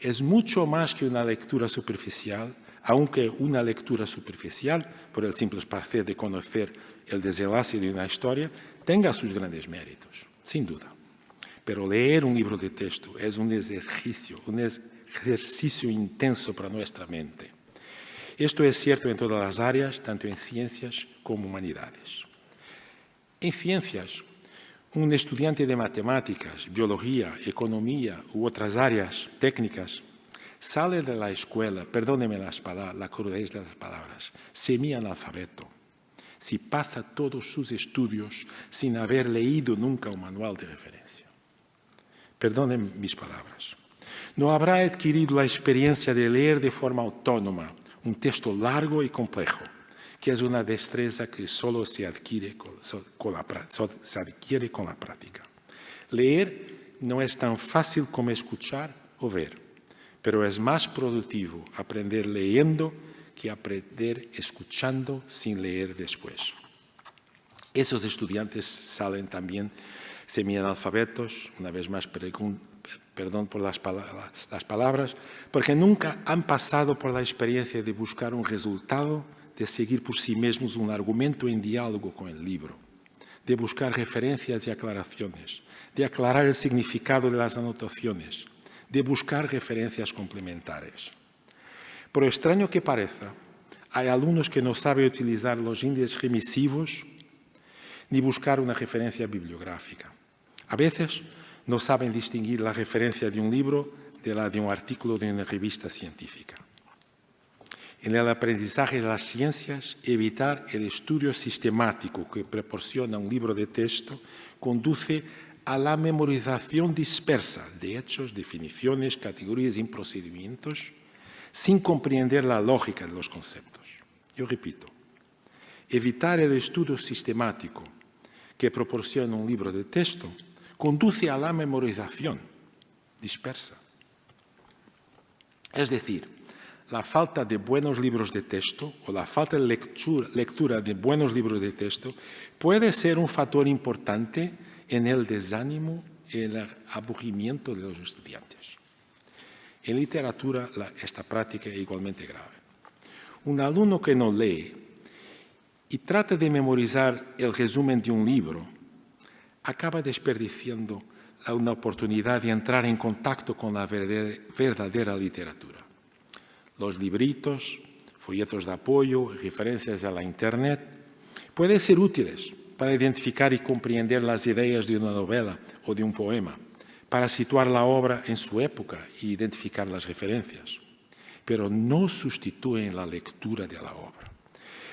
Es mucho más que una lectura superficial, aunque una lectura superficial, por el simple placer de conocer el desenlace de una historia, tenga sus grandes méritos, sin duda. Pero leer un libro de texto es un ejercicio intenso para nuestra mente. Esto es cierto en todas las áreas, tanto en ciencias como humanidades. En ciencias, un estudiante de matemáticas, biología, economía u otras áreas técnicas sale de la escuela, perdónenme la crudeza de las palabras, semi-analfabeto, si pasa todos sus estudios sin haber leído nunca un manual de referencia. Perdonen mis palabras. No habrá adquirido la experiencia de leer de forma autónoma un texto largo y complejo, que es una destreza que solo se adquiere con la práctica. Leer no es tan fácil como escuchar o ver, pero es más productivo aprender leyendo que aprender escuchando sin leer después. Esos estudiantes salen también semi-analfabetos, una vez más perdón por las palabras, porque nunca han pasado por la experiencia de buscar un resultado, de seguir por sí mismos un argumento en diálogo con el libro, de buscar referencias y aclaraciones, de aclarar el significado de las anotaciones, de buscar referencias complementarias. Por extraño que parezca, hay alumnos que no saben utilizar los índices remisivos ni buscar una referencia bibliográfica. A veces no saben distinguir la referencia de un libro de la de un artículo de una revista científica. En el aprendizaje de las ciencias, evitar el estudio sistemático que proporciona un libro de texto conduce a la memorización dispersa de hechos, definiciones, categorías y procedimientos sin comprender la lógica de los conceptos. Yo repito, evitar el estudio sistemático que proporciona un libro de texto conduce a la memorización dispersa. Es decir, la falta de buenos libros de texto o la falta de lectura de buenos libros de texto puede ser un factor importante en el desánimo y el aburrimiento de los estudiantes. En literatura, esta práctica es igualmente grave. Un alumno que no lee y trata de memorizar el resumen de un libro acaba desperdiciando una oportunidad de entrar en contacto con la verdadera literatura. Los libritos, folletos de apoyo, referencias a la Internet pueden ser útiles para identificar y comprender las ideas de una novela o de un poema, para situar la obra en su época e identificar las referencias, pero no sustituyen la lectura de la obra.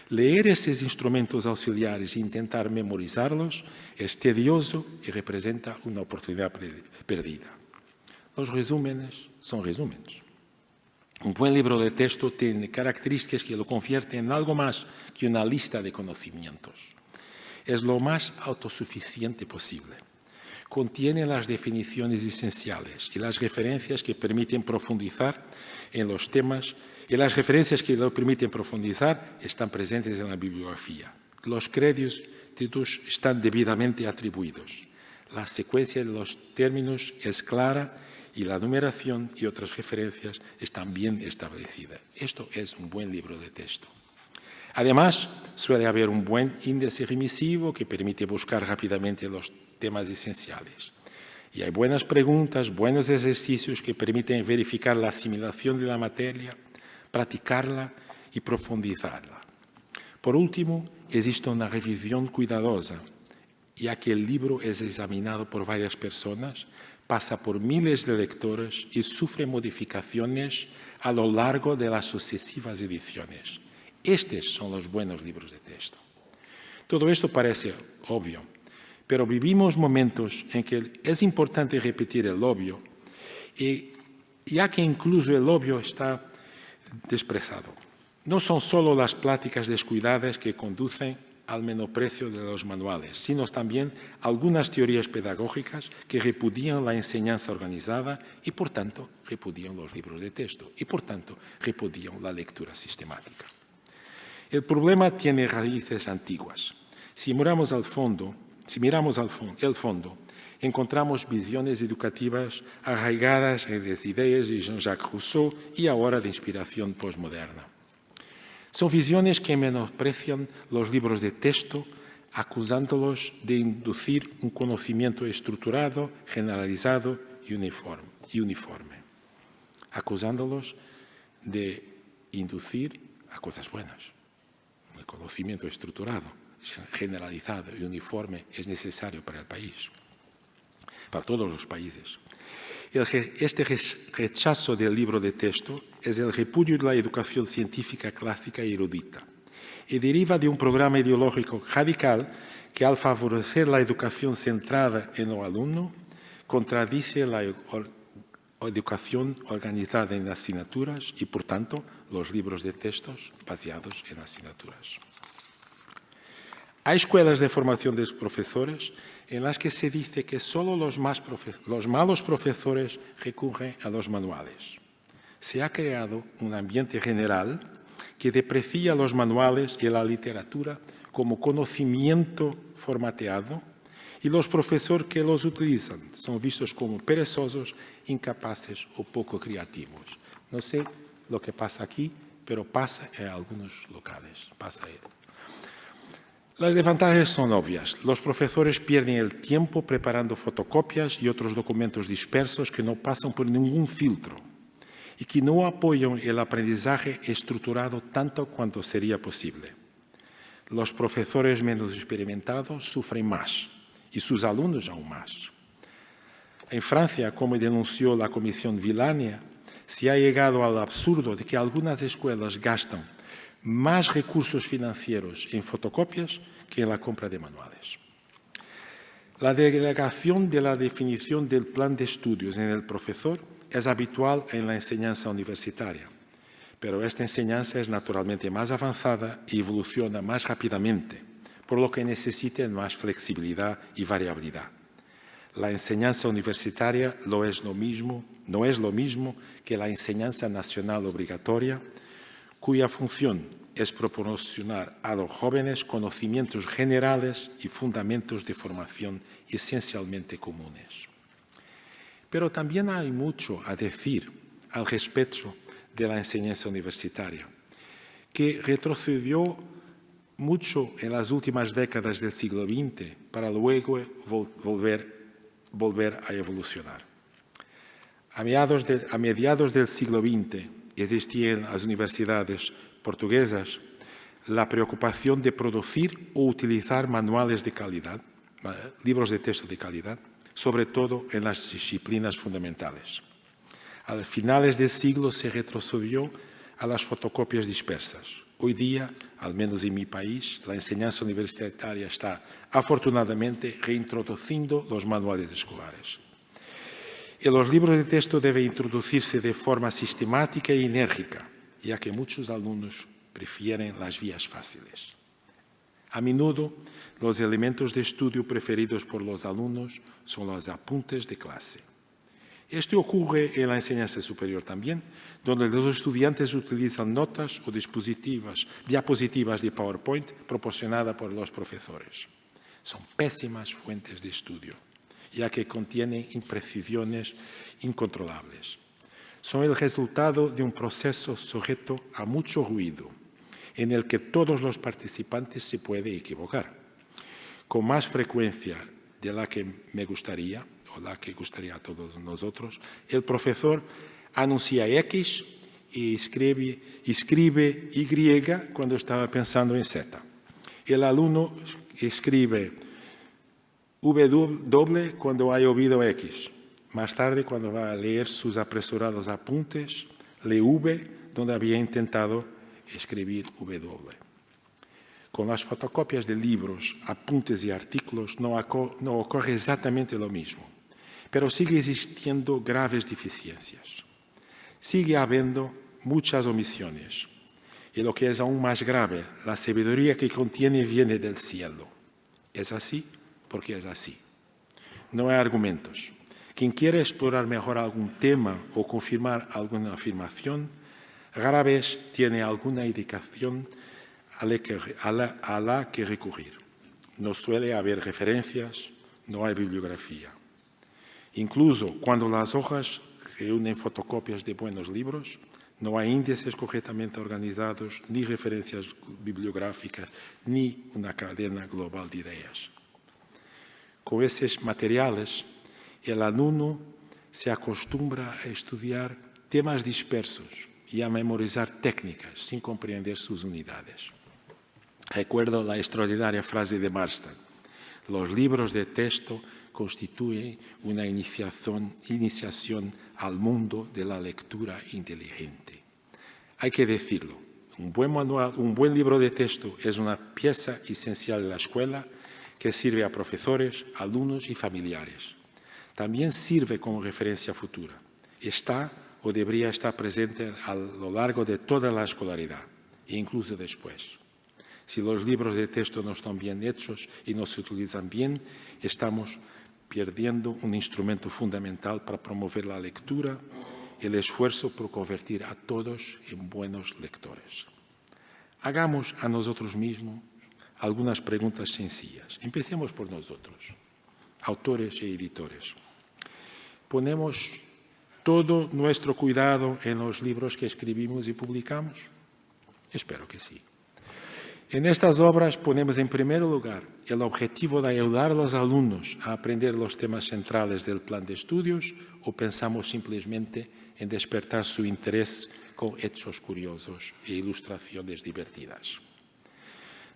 Leer estos instrumentos auxiliares e intentar memorizarlos es tedioso y representa una oportunidad perdida. Los resúmenes son resúmenes. Un buen libro de texto tiene características que lo convierten en algo más que una lista de conocimientos. Es lo más autosuficiente posible. Contiene las definiciones esenciales y las referencias que permiten profundizar en los temas, y las referencias que lo permiten profundizar están presentes en la bibliografía. Los créditos están debidamente atribuidos. La secuencia de los términos es clara y la numeración y otras referencias están bien establecidas. Esto es un buen libro de texto. Además, suele haber un buen índice remisivo que permite buscar rápidamente los temas esenciales. Y hay buenas preguntas, buenos ejercicios que permiten verificar la asimilación de la materia, practicarla y profundizarla. Por último, existe una revisión cuidadosa, ya que el libro es examinado por varias personas, pasa por miles de lectores y sufre modificaciones a lo largo de las sucesivas ediciones. Estos son los buenos libros de texto. Todo esto parece obvio, pero vivimos momentos en que es importante repetir el obvio, y ya que incluso el obvio está despreciado. No son solo las pláticas descuidadas que conducen al menosprecio de los manuales, sino también algunas teorías pedagógicas que repudian la enseñanza organizada y, por tanto, repudian los libros de texto y, por tanto, repudian la lectura sistemática. El problema tiene raíces antiguas. Si miramos el fondo, encontramos visiones educativas arraigadas en las ideas de Jean-Jacques Rousseau y ahora de inspiración postmoderna. Son visiones que menosprecian los libros de texto, acusándolos de inducir un conocimiento estructurado, generalizado y uniforme. Acusándolos de inducir a cosas buenas. El conocimiento estructurado, generalizado y uniforme es necesario para el país, para todos los países. Este rechazo del libro de texto es el repudio de la educación científica clásica y erudita y deriva de un programa ideológico radical que, al favorecer la educación centrada en el alumno, contradice la educación organizada en asignaturas y, por tanto, los libros de textos basados en asignaturas. Hay escuelas de formación de profesores en las que se dice que solo los malos profesores recurren a los manuales. Se ha creado un ambiente general que deprecia los manuales y la literatura como conocimiento formateado, y los profesores que los utilizan son vistos como perezosos, incapaces o poco creativos. No sé lo que pasa aquí, pero pasa en algunos locales. Las desventajas son obvias. Los profesores pierden el tiempo preparando fotocopias y otros documentos dispersos que no pasan por ningún filtro. y que no apoyan el aprendizaje estructurado tanto cuanto sería posible. Los profesores menos experimentados sufren más y sus alumnos aún más. En Francia, como denunció la Comisión Villani, se ha llegado al absurdo de que algunas escuelas gastan más recursos financieros en fotocopias que en la compra de manuales. La delegación de la definición del plan de estudios en el profesor es habitual en la enseñanza universitaria, pero esta enseñanza es naturalmente más avanzada y evoluciona más rápidamente, por lo que necesita más flexibilidad y variabilidad. La enseñanza universitaria no es lo mismo que la enseñanza nacional obligatoria, cuya función es proporcionar a los jóvenes conocimientos generales y fundamentos de formación esencialmente comunes. Pero también hay mucho a decir al respecto de la enseñanza universitaria, que retrocedió mucho en las últimas décadas del siglo XX para luego volver a evolucionar. A mediados del siglo XX existía en las universidades portuguesas la preocupación de producir o utilizar manuales de calidad, libros de texto de calidad, sobre todo en las disciplinas fundamentales. A finales del siglo se retrocedió a las fotocopias dispersas. Hoy día, al menos en mi país, la enseñanza universitaria está afortunadamente reintroduciendo los manuales escolares. Y los libros de texto deben introducirse de forma sistemática y enérgica, ya que muchos alumnos prefieren las vías fáciles. A menudo, los elementos de estudio preferidos por los alumnos son los apuntes de clase. Esto ocurre en la enseñanza superior también, donde los estudiantes utilizan notas o diapositivas de PowerPoint proporcionadas por los profesores. Son pésimas fuentes de estudio, ya que contienen imprecisiones incontrolables. Son el resultado de un proceso sujeto a mucho ruido, en el que todos los participantes se pueden equivocar. Con más frecuencia de la que me gustaría, o la que gustaría a todos nosotros, el profesor anuncia X y escribe Y cuando estaba pensando en Z. El alumno escribe W cuando ha oído X. Más tarde, cuando va a leer sus apresurados apuntes, lee V donde había intentado escribir W. Con las fotocopias de libros, apuntes y artículos no ocurre exactamente lo mismo, pero sigue existiendo graves deficiencias. Sigue habiendo muchas omisiones. Y lo que es aún más grave, la sabiduría que contiene viene del cielo. Es así porque es así. No hay argumentos. Quien quiere explorar mejor algún tema o confirmar alguna afirmación, rara vez tiene alguna indicación a la que recurrir. No suele haber referencias, no hay bibliografía. Incluso cuando las hojas reúnen fotocopias de buenos libros, no hay índices correctamente organizados, ni referencias bibliográficas, ni una cadena global de ideas. Con esos materiales, el alumno se acostumbra a estudiar temas dispersos y a memorizar técnicas sin comprender sus unidades. Recuerdo la extraordinaria frase de Marston: los libros de texto constituyen una iniciación al mundo de la lectura inteligente. Hay que decirlo, un buen libro de texto es una pieza esencial de la escuela que sirve a profesores, alumnos y familiares. También sirve como referencia futura. Está o debería estar presente a lo largo de toda la escolaridad, e incluso después. Si los libros de texto no están bien hechos y no se utilizan bien, estamos perdiendo un instrumento fundamental para promover la lectura y el esfuerzo por convertir a todos en buenos lectores. Hagamos a nosotros mismos algunas preguntas sencillas. Empecemos por nosotros, autores y editores. ¿Ponemos todo nuestro cuidado en los libros que escribimos y publicamos? Espero que sí. En estas obras ponemos en primer lugar el objetivo de ayudar a los alumnos a aprender los temas centrales del plan de estudios o pensamos simplemente en despertar su interés con hechos curiosos e ilustraciones divertidas.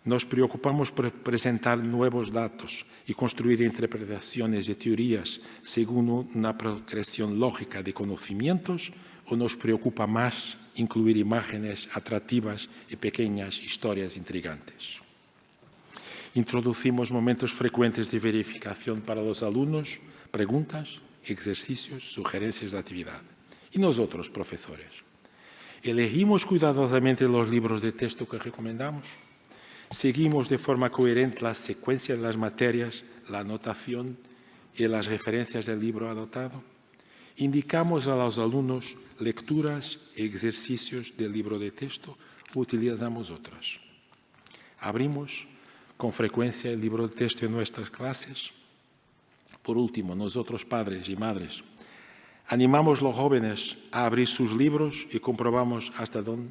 Nos preocupamos por presentar nuevos datos y construir interpretaciones de teorías según una progresión lógica de conocimientos o nos preocupa más incluir imágenes atractivas y pequeñas historias intrigantes. Introducimos momentos frecuentes de verificación para los alumnos, preguntas, ejercicios, sugerencias de actividad. Y nosotros, profesores, ¿elegimos cuidadosamente los libros de texto que recomendamos? ¿Seguimos de forma coherente la secuencia de las materias, la anotación y las referencias del libro adoptado? ¿Indicamos a los alumnos lecturas y ejercicios del libro de texto o utilizamos otros? ¿Abrimos con frecuencia el libro de texto en nuestras clases? Por último, nosotros padres y madres, ¿animamos a los jóvenes a abrir sus libros y comprobamos hasta dónde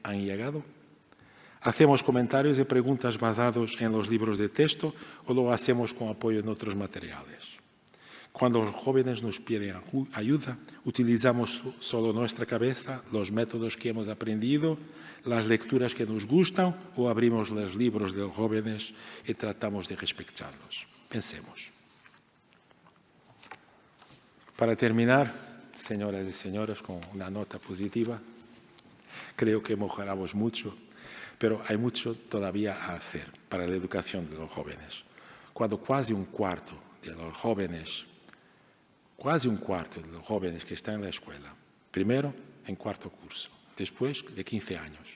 han llegado? ¿Hacemos comentarios y preguntas basados en los libros de texto o lo hacemos con apoyo en otros materiales? Cuando los jóvenes nos piden ayuda, utilizamos solo nuestra cabeza, los métodos que hemos aprendido, las lecturas que nos gustan o abrimos los libros de los jóvenes y tratamos de respetarlos. Pensemos. Para terminar, señoras y señores, con una nota positiva, creo que mejoramos mucho, pero hay mucho todavía a hacer para la educación de los jóvenes. Cuando casi un cuarto de los jóvenes que están en la escuela, primero en cuarto curso, después de 15 años,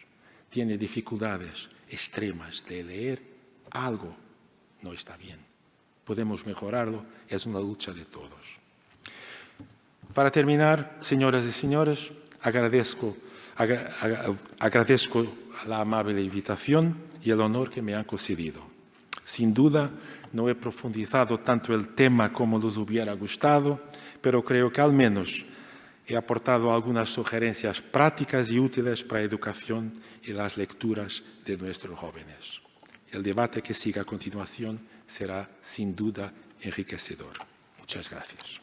tiene dificultades extremas de leer, algo no está bien. Podemos mejorarlo, es una lucha de todos. Para terminar, señoras y señores, agradezco la amable invitación y el honor que me han concedido. Sin duda, no he profundizado tanto el tema como les hubiera gustado, pero creo que al menos he aportado algunas sugerencias prácticas y útiles para la educación y las lecturas de nuestros jóvenes. El debate que siga a continuación será sin duda enriquecedor. Muchas gracias.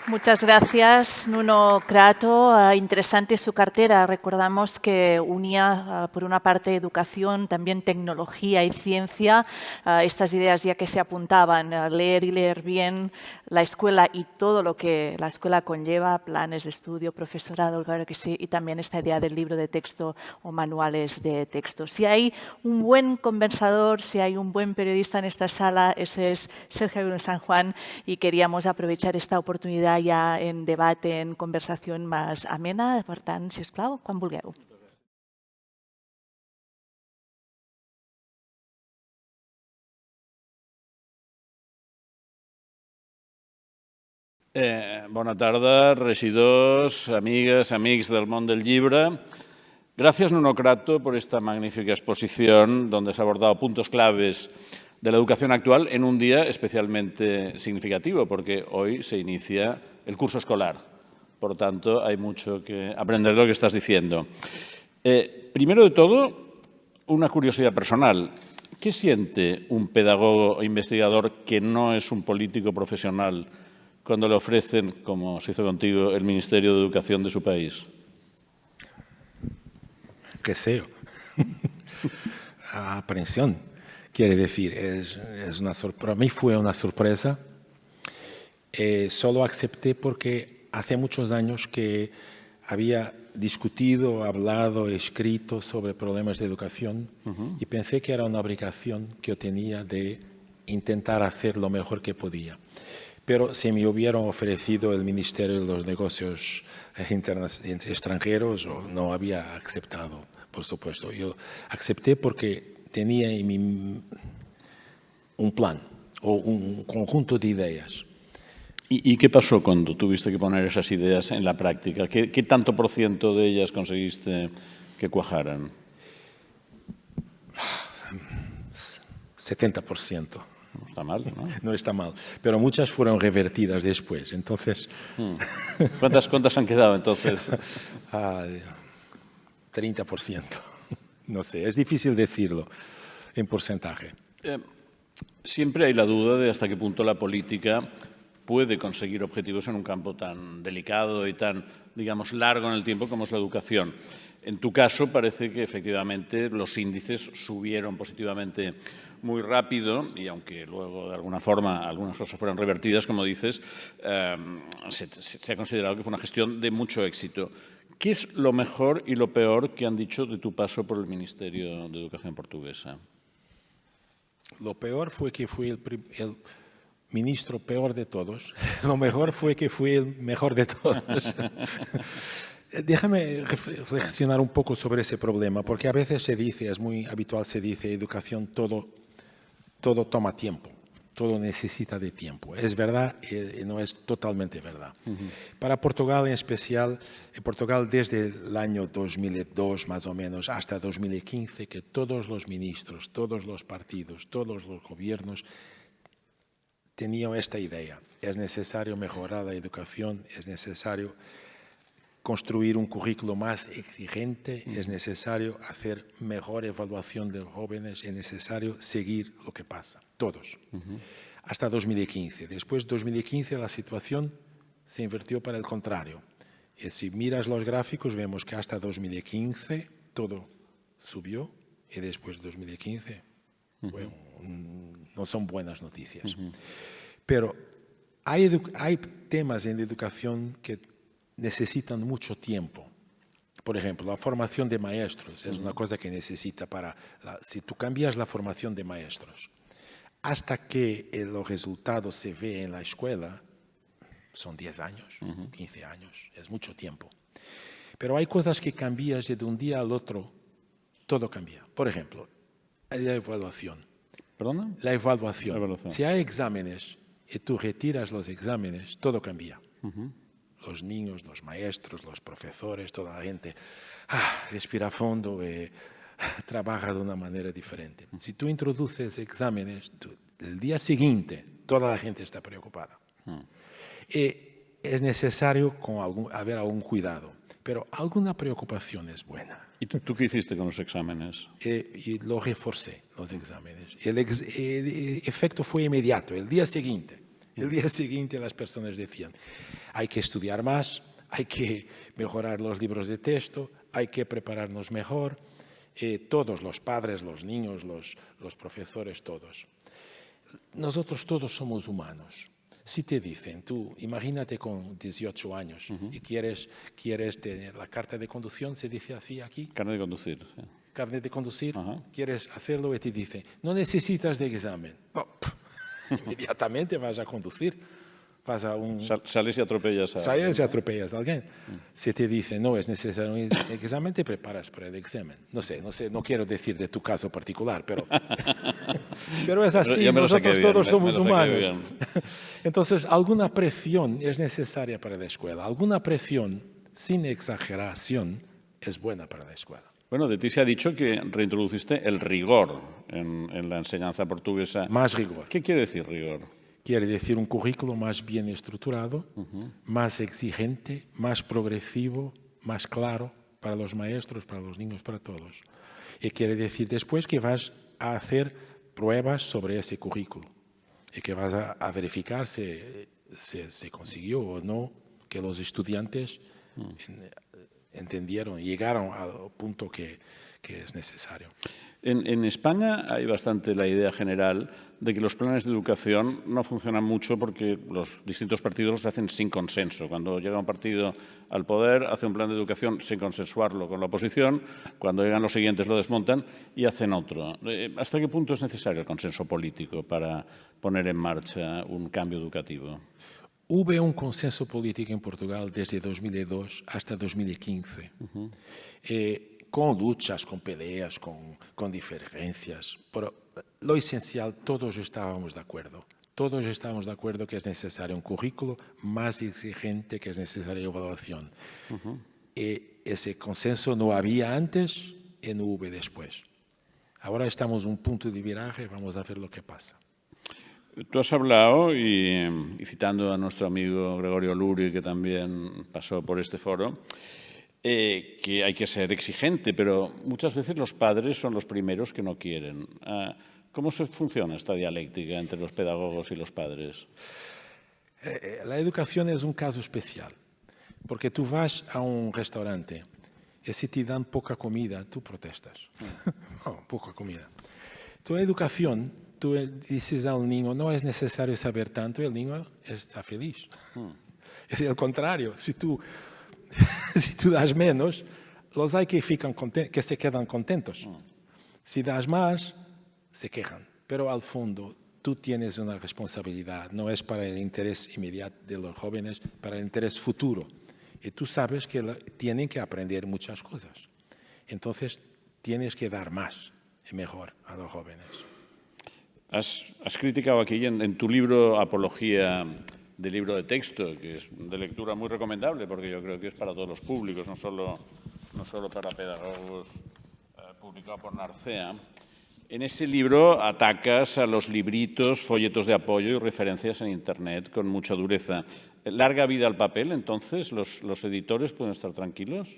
Muchas gracias, Nuno Crato. Interesante su cartera. Recordamos que unía, por una parte, educación, también tecnología y ciencia. Estas ideas ya que se apuntaban, leer y leer bien, la escuela y todo lo que la escuela conlleva, planes de estudio, profesorado, claro que sí, y también esta idea del libro de texto o manuales de texto. Si hay un buen conversador, si hay un buen periodista en esta sala, ese es Sergio Bruno San Juan, y queríamos aprovechar esta oportunitat ja en debat, en conversació més amena. Per tant, si us plau, quan vulgueu. Bona tarda, regidors, amigues, amics del món del llibre. Gracias, Nuno Crato, por esta magnífica exposición donde se han abordado puntos claves de la educación actual en un día especialmente significativo, porque hoy se inicia el curso escolar. Por tanto, hay mucho que aprender de lo que estás diciendo. Primero de todo, una curiosidad personal. ¿Qué siente un pedagogo o investigador que no es un político profesional cuando le ofrecen, como se hizo contigo, el Ministerio de Educación de su país? ¿Qué sé? Aprensión. Quiere decir, para mí fue una sorpresa. Solo acepté porque hace muchos años que había discutido, hablado, escrito sobre problemas de educación y pensé que era una obligación que yo tenía de intentar hacer lo mejor que podía. Pero si me hubieran ofrecido el Ministerio de los Negocios Extranjeros, no había aceptado, por supuesto. Yo acepté porque tenía un plan o un conjunto de ideas. ¿Y qué pasó cuando tuviste que poner esas ideas en la práctica? ¿Qué tanto por ciento de ellas conseguiste que cuajaran? 70%. No está mal, ¿no? No está mal, pero muchas fueron revertidas después. Entonces, ¿Cuántas han quedado entonces? 30%. No sé, es difícil decirlo en porcentaje. Siempre hay la duda de hasta qué punto la política puede conseguir objetivos en un campo tan delicado y tan, digamos, largo en el tiempo como es la educación. En tu caso parece que efectivamente los índices subieron positivamente muy rápido y aunque luego de alguna forma algunas cosas fueron revertidas, como dices, se ha considerado que fue una gestión de mucho éxito. ¿Qué es lo mejor y lo peor que han dicho de tu paso por el Ministerio de Educación portuguesa? Lo peor fue que fui el ministro peor de todos. Lo mejor fue que fui el mejor de todos. Déjame reflexionar un poco sobre ese problema, porque a veces se dice, es muy habitual, se dice, educación todo toma tiempo, todo necesita de tiempo. Es verdad y no es totalmente verdad. Para Portugal en especial, en Portugal desde el año 2002 más o menos hasta 2015, que todos los ministros, todos los partidos, todos los gobiernos tenían esta idea. Es necesario mejorar la educación, es necesario construir un currículo más exigente, es necesario hacer mejor evaluación de los jóvenes, es necesario seguir lo que pasa, todos. Hasta 2015. Después de 2015 la situación se invirtió para el contrario. Y si miras los gráficos vemos que hasta 2015 todo subió y después de 2015 no son buenas noticias. Pero hay temas en la educación que necesitan mucho tiempo. Por ejemplo, la formación de maestros es una cosa que necesita si tú cambias la formación de maestros, hasta que los resultados se ven en la escuela, son 10 años, 15 años, es mucho tiempo. Pero hay cosas que cambias y de un día al otro todo cambia. Por ejemplo, la evaluación. ¿Perdona? La evaluación. La evaluación. Si hay exámenes y tú retiras los exámenes, todo cambia. Los niños, los maestros, los profesores, toda la gente respira fondo y trabaja de una manera diferente. Si tú introduces exámenes, el día siguiente toda la gente está preocupada. Y es necesario haber algún cuidado, pero alguna preocupación es buena. ¿Y tú qué hiciste con los exámenes? Y lo reforcé, los exámenes. El efecto fue inmediato, el día siguiente. El día siguiente las personas decían, hay que estudiar más, hay que mejorar los libros de texto, hay que prepararnos mejor. Todos, los padres, los niños, los profesores, todos. Nosotros todos somos humanos. Si te dicen, tú imagínate con 18 años y quieres tener la carta de conducción, se dice así aquí. Carnet de conducir. Sí. Carnet de conducir, quieres hacerlo y te dice, no necesitas de examen. Inmediatamente vas a conducir. Sales y atropellas a... Sales y atropellas a alguien. Si te dice, no es necesario un examen, te preparas para el examen. No sé, no quiero decir de tu caso particular, pero, pero es así, nosotros todos somos humanos. Entonces, alguna presión es necesaria para la escuela. Alguna presión, sin exageración, es buena para la escuela. Bueno, de ti se ha dicho que reintroduciste el rigor en la enseñanza portuguesa. Más rigor. ¿Qué quiere decir rigor? Quiere decir un currículo más bien estructurado, más exigente, más progresivo, más claro para los maestros, para los niños, para todos. Y quiere decir después que vas a hacer pruebas sobre ese currículo y que vas a verificar si se consiguió o no que los estudiantes entendieron, llegaron al punto que es necesario. En España hay bastante la idea general de que los planes de educación no funcionan mucho porque los distintos partidos los hacen sin consenso. Cuando llega un partido al poder, hace un plan de educación sin consensuarlo con la oposición. Cuando llegan los siguientes, lo desmontan y hacen otro. ¿Hasta qué punto es necesario el consenso político para poner en marcha un cambio educativo? Hubo un consenso político en Portugal desde 2002 hasta 2015. Con luchas, con peleas, con diferencias, pero lo esencial, todos estábamos de acuerdo. Todos estamos de acuerdo que es necesario un currículo más exigente, que es necesaria evaluación. Y ese consenso no había antes y no hubo después. Ahora estamos en un punto de viraje, vamos a ver lo que pasa. Tú has hablado, y citando a nuestro amigo Gregorio Luri, que también pasó por este foro, que hay que ser exigente, pero muchas veces los padres son los primeros que no quieren. ¿Cómo funciona esta dialéctica entre los pedagogos y los padres? La educación es un caso especial, porque tú vas a un restaurante y si te dan poca comida, tú protestas. No, poca comida. Tu educación, tú dices al niño, no es necesario saber tanto, y el niño está feliz. Es el contrario, si tú das menos, los hay que se quedan contentos. Si das más, se quejan. Pero al fondo, tú tienes una responsabilidad, no es para el interés inmediato de los jóvenes, para el interés futuro. Y tú sabes que tienen que aprender muchas cosas. Entonces, tienes que dar más y mejor a los jóvenes. Has criticado aquí en tu libro Apología del libro de texto, que es de lectura muy recomendable, porque yo creo que es para todos los públicos, no solo para pedagogos, publicado por Narcea. En ese libro atacas a los libritos, folletos de apoyo y referencias en Internet con mucha dureza. ¿Larga vida al papel, entonces? ¿Los editores pueden estar tranquilos?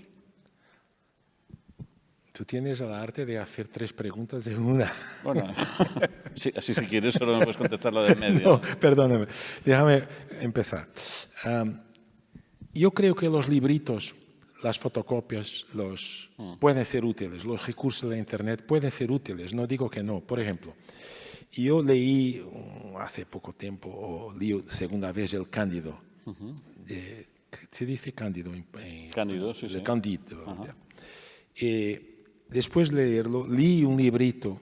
Tú tienes el arte de hacer 3 preguntas en una. Bueno, sí, así si quieres solo me puedes contestar lo del medio. No, perdóname, déjame empezar. Yo creo que los libritos, las fotocopias, pueden ser útiles, los recursos de Internet pueden ser útiles, no digo que no. Por ejemplo, yo leí hace poco tiempo, o leí segunda vez el Cándido. ¿Se dice Cándido? Cándido, sí, sí. Cándido. Después de leerlo, leí un librito,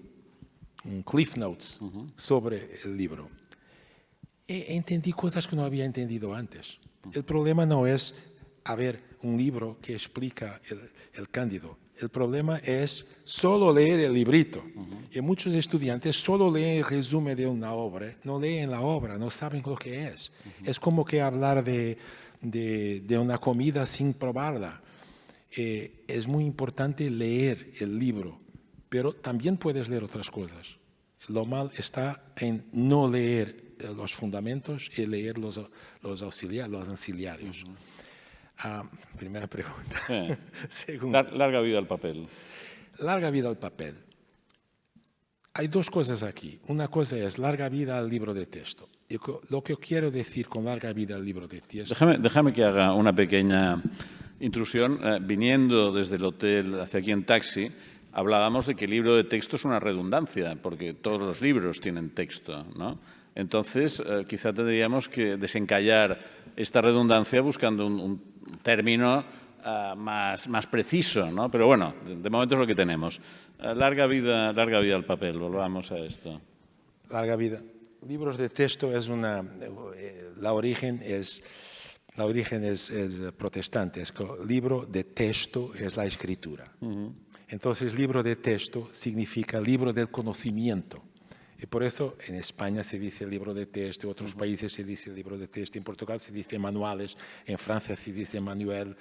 un Cliff Notes, sobre el libro. Entendí cosas que no había entendido antes. El problema no es haber un libro que explica el Cándido. El problema es solo leer el librito. Y muchos estudiantes solo leen el resumen de una obra, no leen la obra, no saben lo que es. Es como que hablar de una comida sin probarla. Es muy importante leer el libro, pero también puedes leer otras cosas. Lo mal está en no leer los fundamentos y leer los auxiliarios. Primera pregunta. Segunda. Larga vida al papel. Larga vida al papel. Hay 2 cosas aquí. Una cosa es larga vida al libro de texto. Y lo que quiero decir con larga vida al libro de texto... Déjame que haga una pequeña intrusión. Viniendo desde el hotel hacia aquí en taxi, hablábamos de que el libro de texto es una redundancia, porque todos los libros tienen texto, ¿no? Entonces, quizá tendríamos que desencallar esta redundancia buscando un término más preciso, ¿no? Pero bueno, de momento es lo que tenemos. Larga vida al papel, volvamos a esto. Larga vida. Libros de texto es la origen es protestante. Libro de texto es la escritura. Entonces, libro de texto significa libro del conocimiento. Y por eso en España se dice libro de texto, en otros países se dice libro de texto, en Portugal se dice manuales, en Francia se dice manual,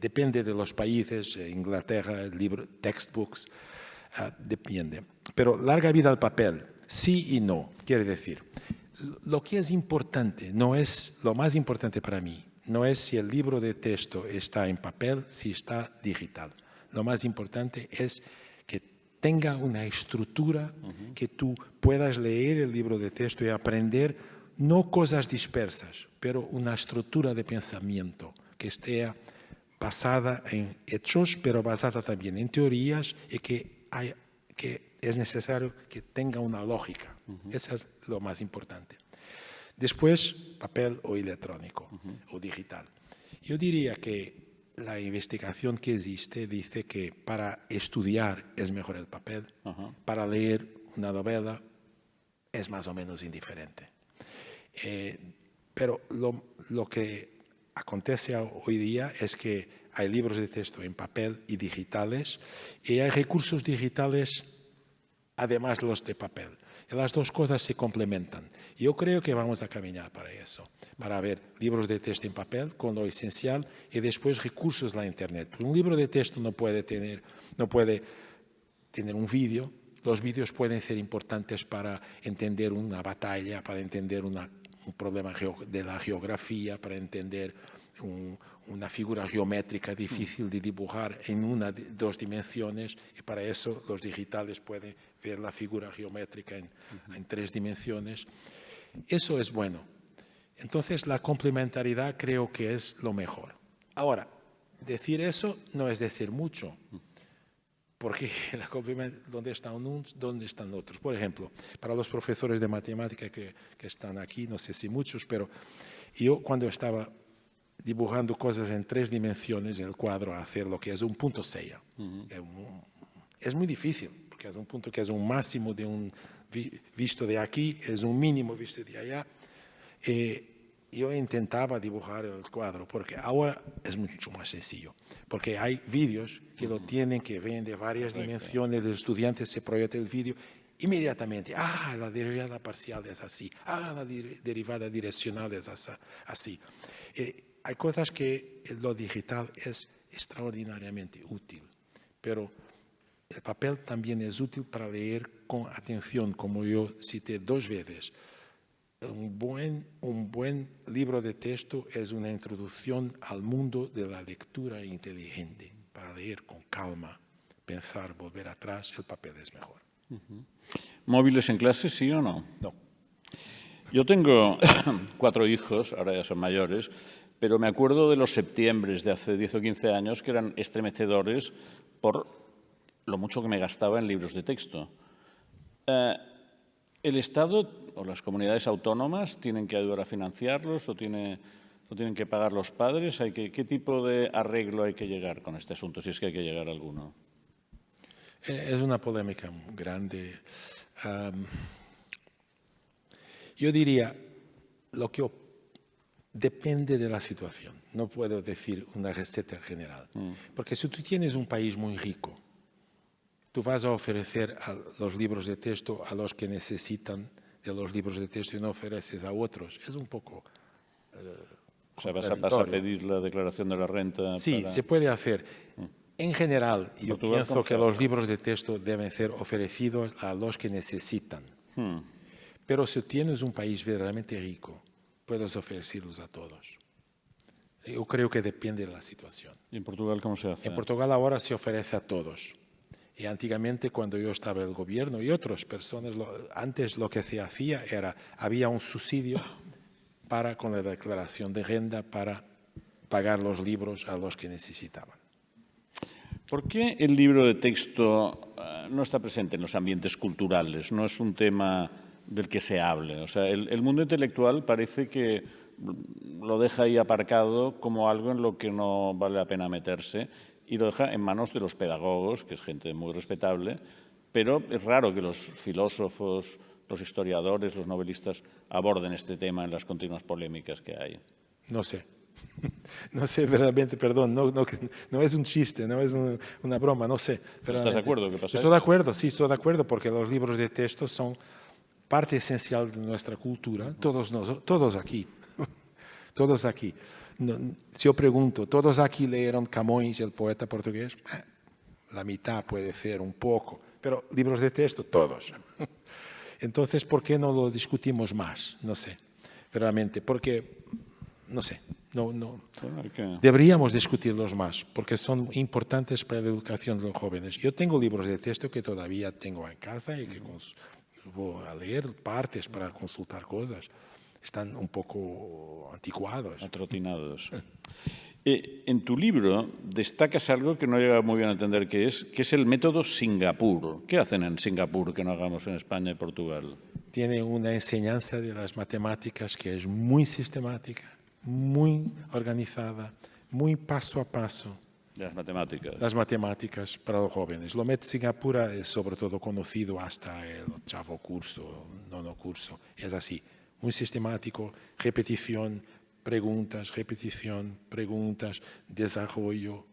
depende de los países, Inglaterra, libro, textbooks, depende. Pero larga vida al papel, sí y no, quiere decir, lo que es importante, lo más importante para mí, no es si el libro de texto está en papel, si está digital. Lo más importante es que tenga una estructura, que tú puedas leer el libro de texto y aprender no cosas dispersas, pero una estructura de pensamiento que esté basada en hechos, pero basada también en teorías y que es necesario que tenga una lógica. Eso es lo más importante. Después, papel o electrónico o digital. Yo diría que la investigación que existe dice que para estudiar es mejor el papel, para leer una novela es más o menos indiferente. Pero lo que acontece hoy día es que hay libros de texto en papel y digitales y hay recursos digitales además los de papel. Y las 2 cosas se complementan. Yo creo que vamos a caminar para eso, para ver libros de texto en papel con lo esencial y después recursos en la Internet. Un libro de texto no puede tener un vídeo, los vídeos pueden ser importantes para entender una batalla, para entender un problema de la geografía, para entender una figura geométrica difícil de dibujar en dos dimensiones, y para eso los digitales pueden ver la figura geométrica en 3 dimensiones. Eso es bueno. Entonces, la complementariedad creo que es lo mejor. Ahora, decir eso no es decir mucho, porque ¿dónde están unos? ¿Dónde están otros? Por ejemplo, para los profesores de matemática que están aquí, no sé si muchos, pero yo cuando estaba dibujando cosas en 3 dimensiones en el cuadro, a hacer lo que es un punto sella. Es muy difícil, porque es un punto que es un máximo de un visto de aquí, es un mínimo visto de allá. Yo intentaba dibujar el cuadro, porque ahora es mucho más sencillo, porque hay vídeos que lo tienen, que ven de varias dimensiones, el estudiante se proyecta el vídeo, inmediatamente, la derivada parcial es así, la derivada direccional es así. Hay cosas que lo digital es extraordinariamente útil, pero el papel también es útil para leer con atención, como yo cité 2 veces. Un buen libro de texto es una introducción al mundo de la lectura inteligente. Para leer con calma, pensar, volver atrás, el papel es mejor. ¿Móviles en clase, sí o no? No. Yo tengo 4 hijos, ahora ya son mayores, pero me acuerdo de los septiembres de hace 10 o 15 años que eran estremecedores por lo mucho que me gastaba en libros de texto. ¿El Estado o las comunidades autónomas tienen que ayudar a financiarlos o tienen que pagar los padres? ¿Qué tipo de arreglo hay que llegar con este asunto, si es que hay que llegar a alguno? Es una polémica grande. Yo diría, lo que depende de la situación. No puedo decir una receta general. Porque si tú tienes un país muy rico, tú vas a ofrecer a los libros de texto a los que necesitan de los libros de texto y no ofreces a otros. Es un poco o sea, vas a pedir la declaración de la renta. Sí, se puede hacer. En general, yo pienso que los libros de texto deben ser ofrecidos a los que necesitan. Pero si tienes un país verdaderamente rico, puedes ofrecerlos a todos. Yo creo que depende de la situación. ¿Y en Portugal cómo se hace? En Portugal ahora se ofrece a todos. Y antiguamente, cuando yo estaba en el gobierno y otras personas, antes lo que se hacía era, había un subsidio con la declaración de renta para pagar los libros a los que necesitaban. ¿Por qué el libro de texto no está presente en los ambientes culturales? No es un tema del que se hable. O sea, el mundo intelectual parece que lo deja ahí aparcado como algo en lo que no vale la pena meterse y lo deja en manos de los pedagogos, que es gente muy respetable, pero es raro que los filósofos, los historiadores, los novelistas aborden este tema en las continuas polémicas que hay. No sé. No sé, verdaderamente, perdón, no es un chiste, no es una broma, no sé. ¿Estás de acuerdo? ¿Qué pasa? Estoy de acuerdo, sí, estoy de acuerdo, porque los libros de texto son parte esencial de nuestra cultura, todos aquí. Todos aquí. Si yo pregunto, ¿todos aquí leyeron Camões, el poeta portugués? La mitad puede ser un poco, pero libros de texto, todos. Entonces, ¿por qué no lo discutimos más? No sé, verdaderamente, porque, no sé, deberíamos discutirlos más, porque son importantes para la educación de los jóvenes. Yo tengo libros de texto que todavía tengo en casa y que voy a leer partes para consultar cosas. Están un poco anticuados. Atrotinados. En tu libro destacas algo que no llega muy bien a entender qué es el método Singapur. ¿Qué hacen en Singapur que no hagamos en España y Portugal? Tiene una enseñanza de las matemáticas que es muy sistemática, muy organizada, muy paso a paso. Las matemáticas. Las matemáticas para los jóvenes. Lo método Singapur es sobre todo conocido hasta el 8º curso, 9º curso. Es así. Muy sistemático, repetición, preguntas, desarrollo,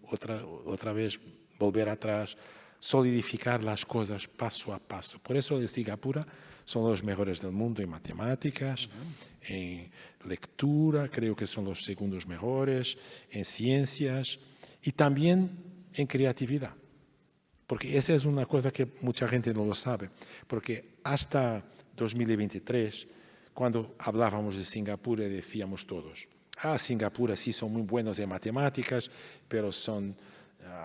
otra vez volver atrás, solidificar las cosas paso a paso. Por eso de Singapur son los mejores del mundo en matemáticas, en lectura, creo que son los segundos mejores, en ciencias y también en creatividad. Porque esa es una cosa que mucha gente no lo sabe, porque hasta 2023, cuando hablábamos de Singapur, decíamos todos, Singapur sí son muy buenos en matemáticas, pero son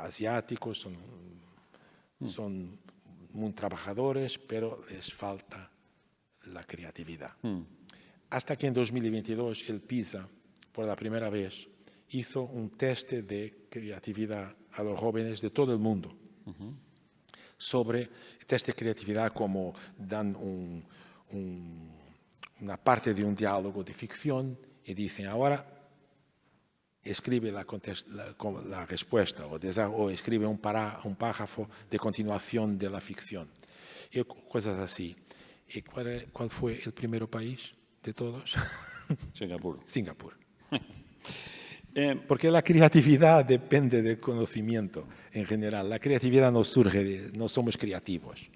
asiáticos, son muy trabajadores, pero les falta la creatividad. Hasta que en 2022 el PISA, por la primera vez, hizo un test de creatividad a los jóvenes de todo el mundo. Sobre test de creatividad, como dan una parte de un diálogo de ficción y dicen ahora escribe la respuesta o escribe un párrafo de continuación de la ficción y cosas así. ¿Y cuál fue el primer país de todos? Singapur. Singapur. Porque la creatividad depende del conocimiento en general. La creatividad no surge no somos creativos.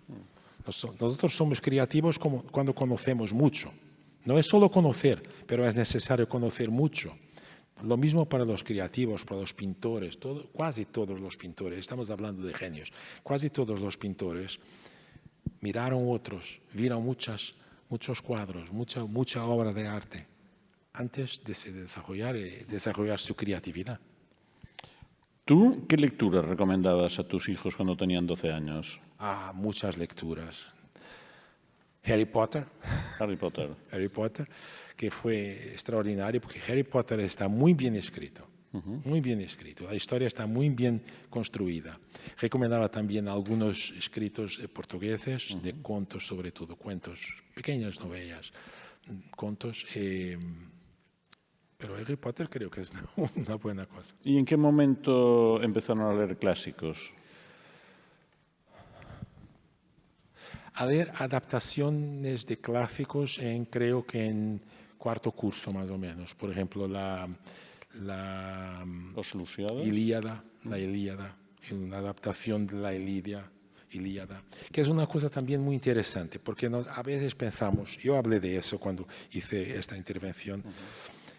Nosotros somos creativos cuando conocemos mucho. No es solo conocer, pero es necesario conocer mucho. Lo mismo para los creativos, para los pintores, casi todos los pintores, estamos hablando de genios, casi todos los pintores miraron otros, vieron muchos cuadros, mucha obra de arte antes de desarrollar su creatividad. ¿Tú qué lecturas recomendabas a tus hijos cuando tenían 12 años? Muchas lecturas. Harry Potter. Harry Potter. Harry Potter, que fue extraordinario porque Harry Potter está muy bien escrito. Muy bien escrito. La historia está muy bien construida. Recomendaba también algunos escritos portugueses, de contos, sobre todo cuentos, pequeñas novelas, contos. Pero Harry Potter creo que es una buena cosa. ¿Y en qué momento empezaron a leer clásicos? A leer adaptaciones de clásicos creo que en cuarto curso más o menos. Por ejemplo, ¿Los Lusíadas? Ilíada, la Ilíada, una adaptación de la Ilíada, que es una cosa también muy interesante, porque a veces pensamos, yo hablé de eso cuando hice esta intervención,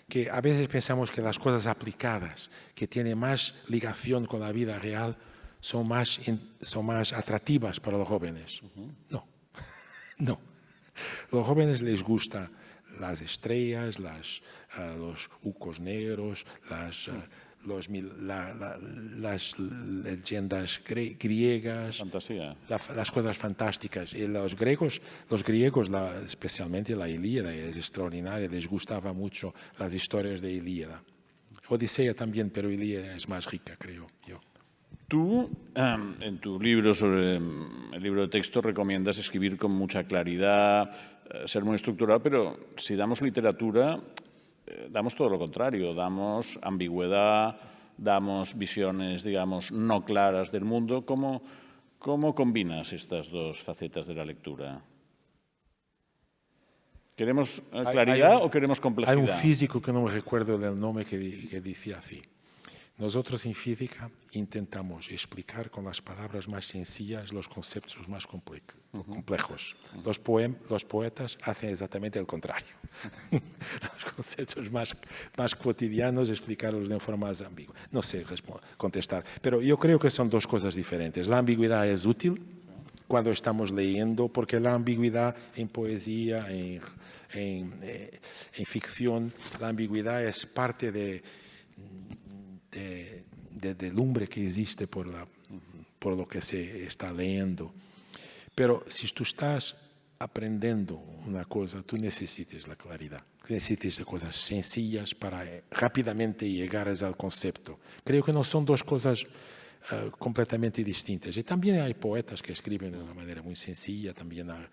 que a veces pensamos que las cosas aplicadas, que tienen más ligación con la vida real, son más atractivas para los jóvenes. No. Los jóvenes les gustan las estrellas, los hucos negros, las leyendas griegas, Fantasía. las cosas fantásticas. Y los griegos, especialmente la Ilíada, es extraordinaria, les gustaba mucho las historias de Ilíada. Odisea también, pero Ilíada es más rica, creo yo. Tú, en tu libro el libro de texto, recomiendas escribir con mucha claridad, ser muy estructural, pero si damos literatura, damos todo lo contrario, damos ambigüedad, damos visiones, digamos, no claras del mundo. ¿Cómo combinas estas dos facetas de la lectura? ¿Queremos claridad o queremos complejidad? Hay un físico que no me recuerdo el nombre que decía así. Nosotros en física intentamos explicar con las palabras más sencillas los conceptos más complejos. Los poetas hacen exactamente el contrario. Los conceptos más cotidianos explicarlos de forma más ambigua. No sé contestar, pero yo creo que son dos cosas diferentes. La ambigüedad es útil cuando estamos leyendo, porque la ambigüedad en poesía, en ficción, la ambigüedad es parte de lumbre que existe por lo que se está leyendo. Pero si tú estás aprendiendo una cosa, tú necesitas la claridad, necesitas cosas sencillas para rápidamente llegar al concepto. Creo que no son dos cosas completamente distintas. Y también hay poetas que escriben de una manera muy sencilla, también hay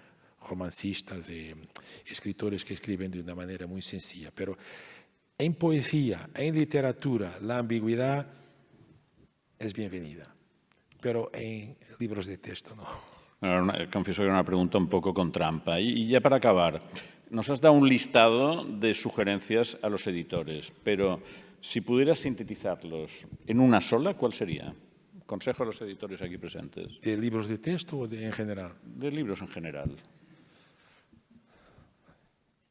romancistas y escritores que escriben de una manera muy sencilla. Pero en poesía, en literatura, la ambigüedad es bienvenida, pero en libros de texto no. Confieso que era una pregunta un poco con trampa. Y ya para acabar, nos has dado un listado de sugerencias a los editores, pero si pudieras sintetizarlos en una sola, ¿cuál sería? Consejo a los editores aquí presentes. ¿De libros de texto o en general? De libros en general.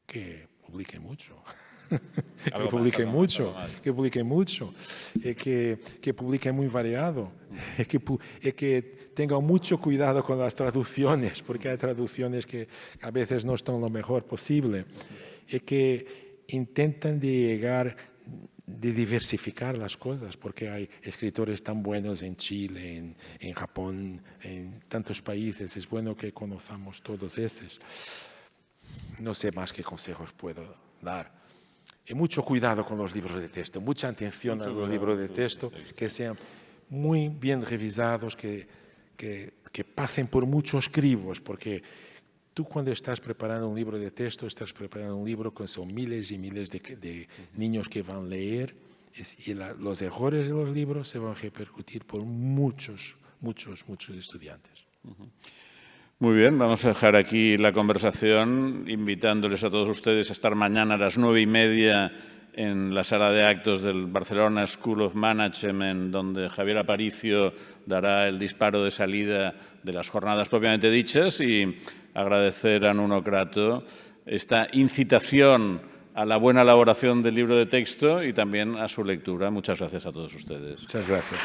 Que publiquen mucho. que publiquen mucho, que publiquen muy variado, que tengan mucho cuidado con las traducciones, porque hay traducciones que a veces no están lo mejor posible, y que intentan de diversificar las cosas, porque hay escritores tan buenos en Chile, en Japón, en tantos países. Es bueno que conozcamos todos esos. No sé más qué consejos puedo dar. Y mucho cuidado con los libros de texto, mucha atención a los libros de texto, que sean muy bien revisados, que pasen por muchos cribos, porque tú cuando estás preparando un libro de texto, estás preparando un libro con son miles y miles de niños que van a leer, y los errores de los libros se van a repercutir por muchos estudiantes. Muy bien, vamos a dejar aquí la conversación, invitándoles a todos ustedes a estar mañana a las 9:30 en la sala de actos del Barcelona School of Management, donde Javier Aparicio dará el disparo de salida de las jornadas propiamente dichas, y agradecer a Nuno Crato esta incitación a la buena elaboración del libro de texto y también a su lectura. Muchas gracias a todos ustedes. Muchas gracias.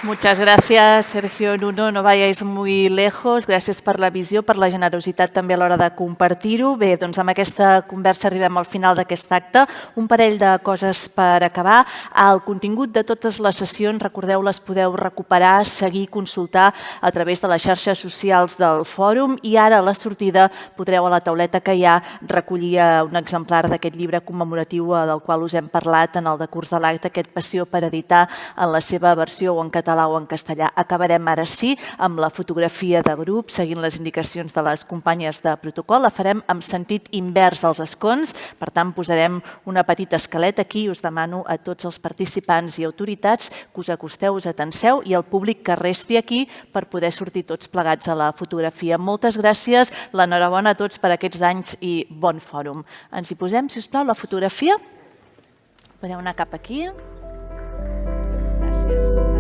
Muchas gracias, Sergio, Nuno. No vayáis muy lejos. Gràcies per la visió, per la generositat també a l'hora de compartir-ho. Bé, doncs amb aquesta conversa arribem al final d'aquest acte. Un parell de coses per acabar. El contingut de totes les sessions, recordeu, les podeu recuperar, seguir, consultar a través de les xarxes socials del fòrum, i ara a la sortida podreu a la tauleta que hi ha recollir un exemplar d'aquest llibre commemoratiu del qual us hem parlat en el decurs de l'acte, aquest Passió per editar, en la seva versió o en català o en castellà. Acabarem ara sí amb la fotografia de grup, seguint les indicacions de les companyes de protocol. La farem amb sentit invers als escons, per tant posarem una petita escaleta aquí. Us demano a tots els participants i autoritats que us acosteu, us atenseu, i al públic que resti aquí per poder sortir tots plegats a la fotografia. Moltes gràcies, l'enhorabona a tots per aquests anys i bon fòrum. Ens hi posem, si us plau, la fotografia. Podeu anar cap aquí. Gràcies.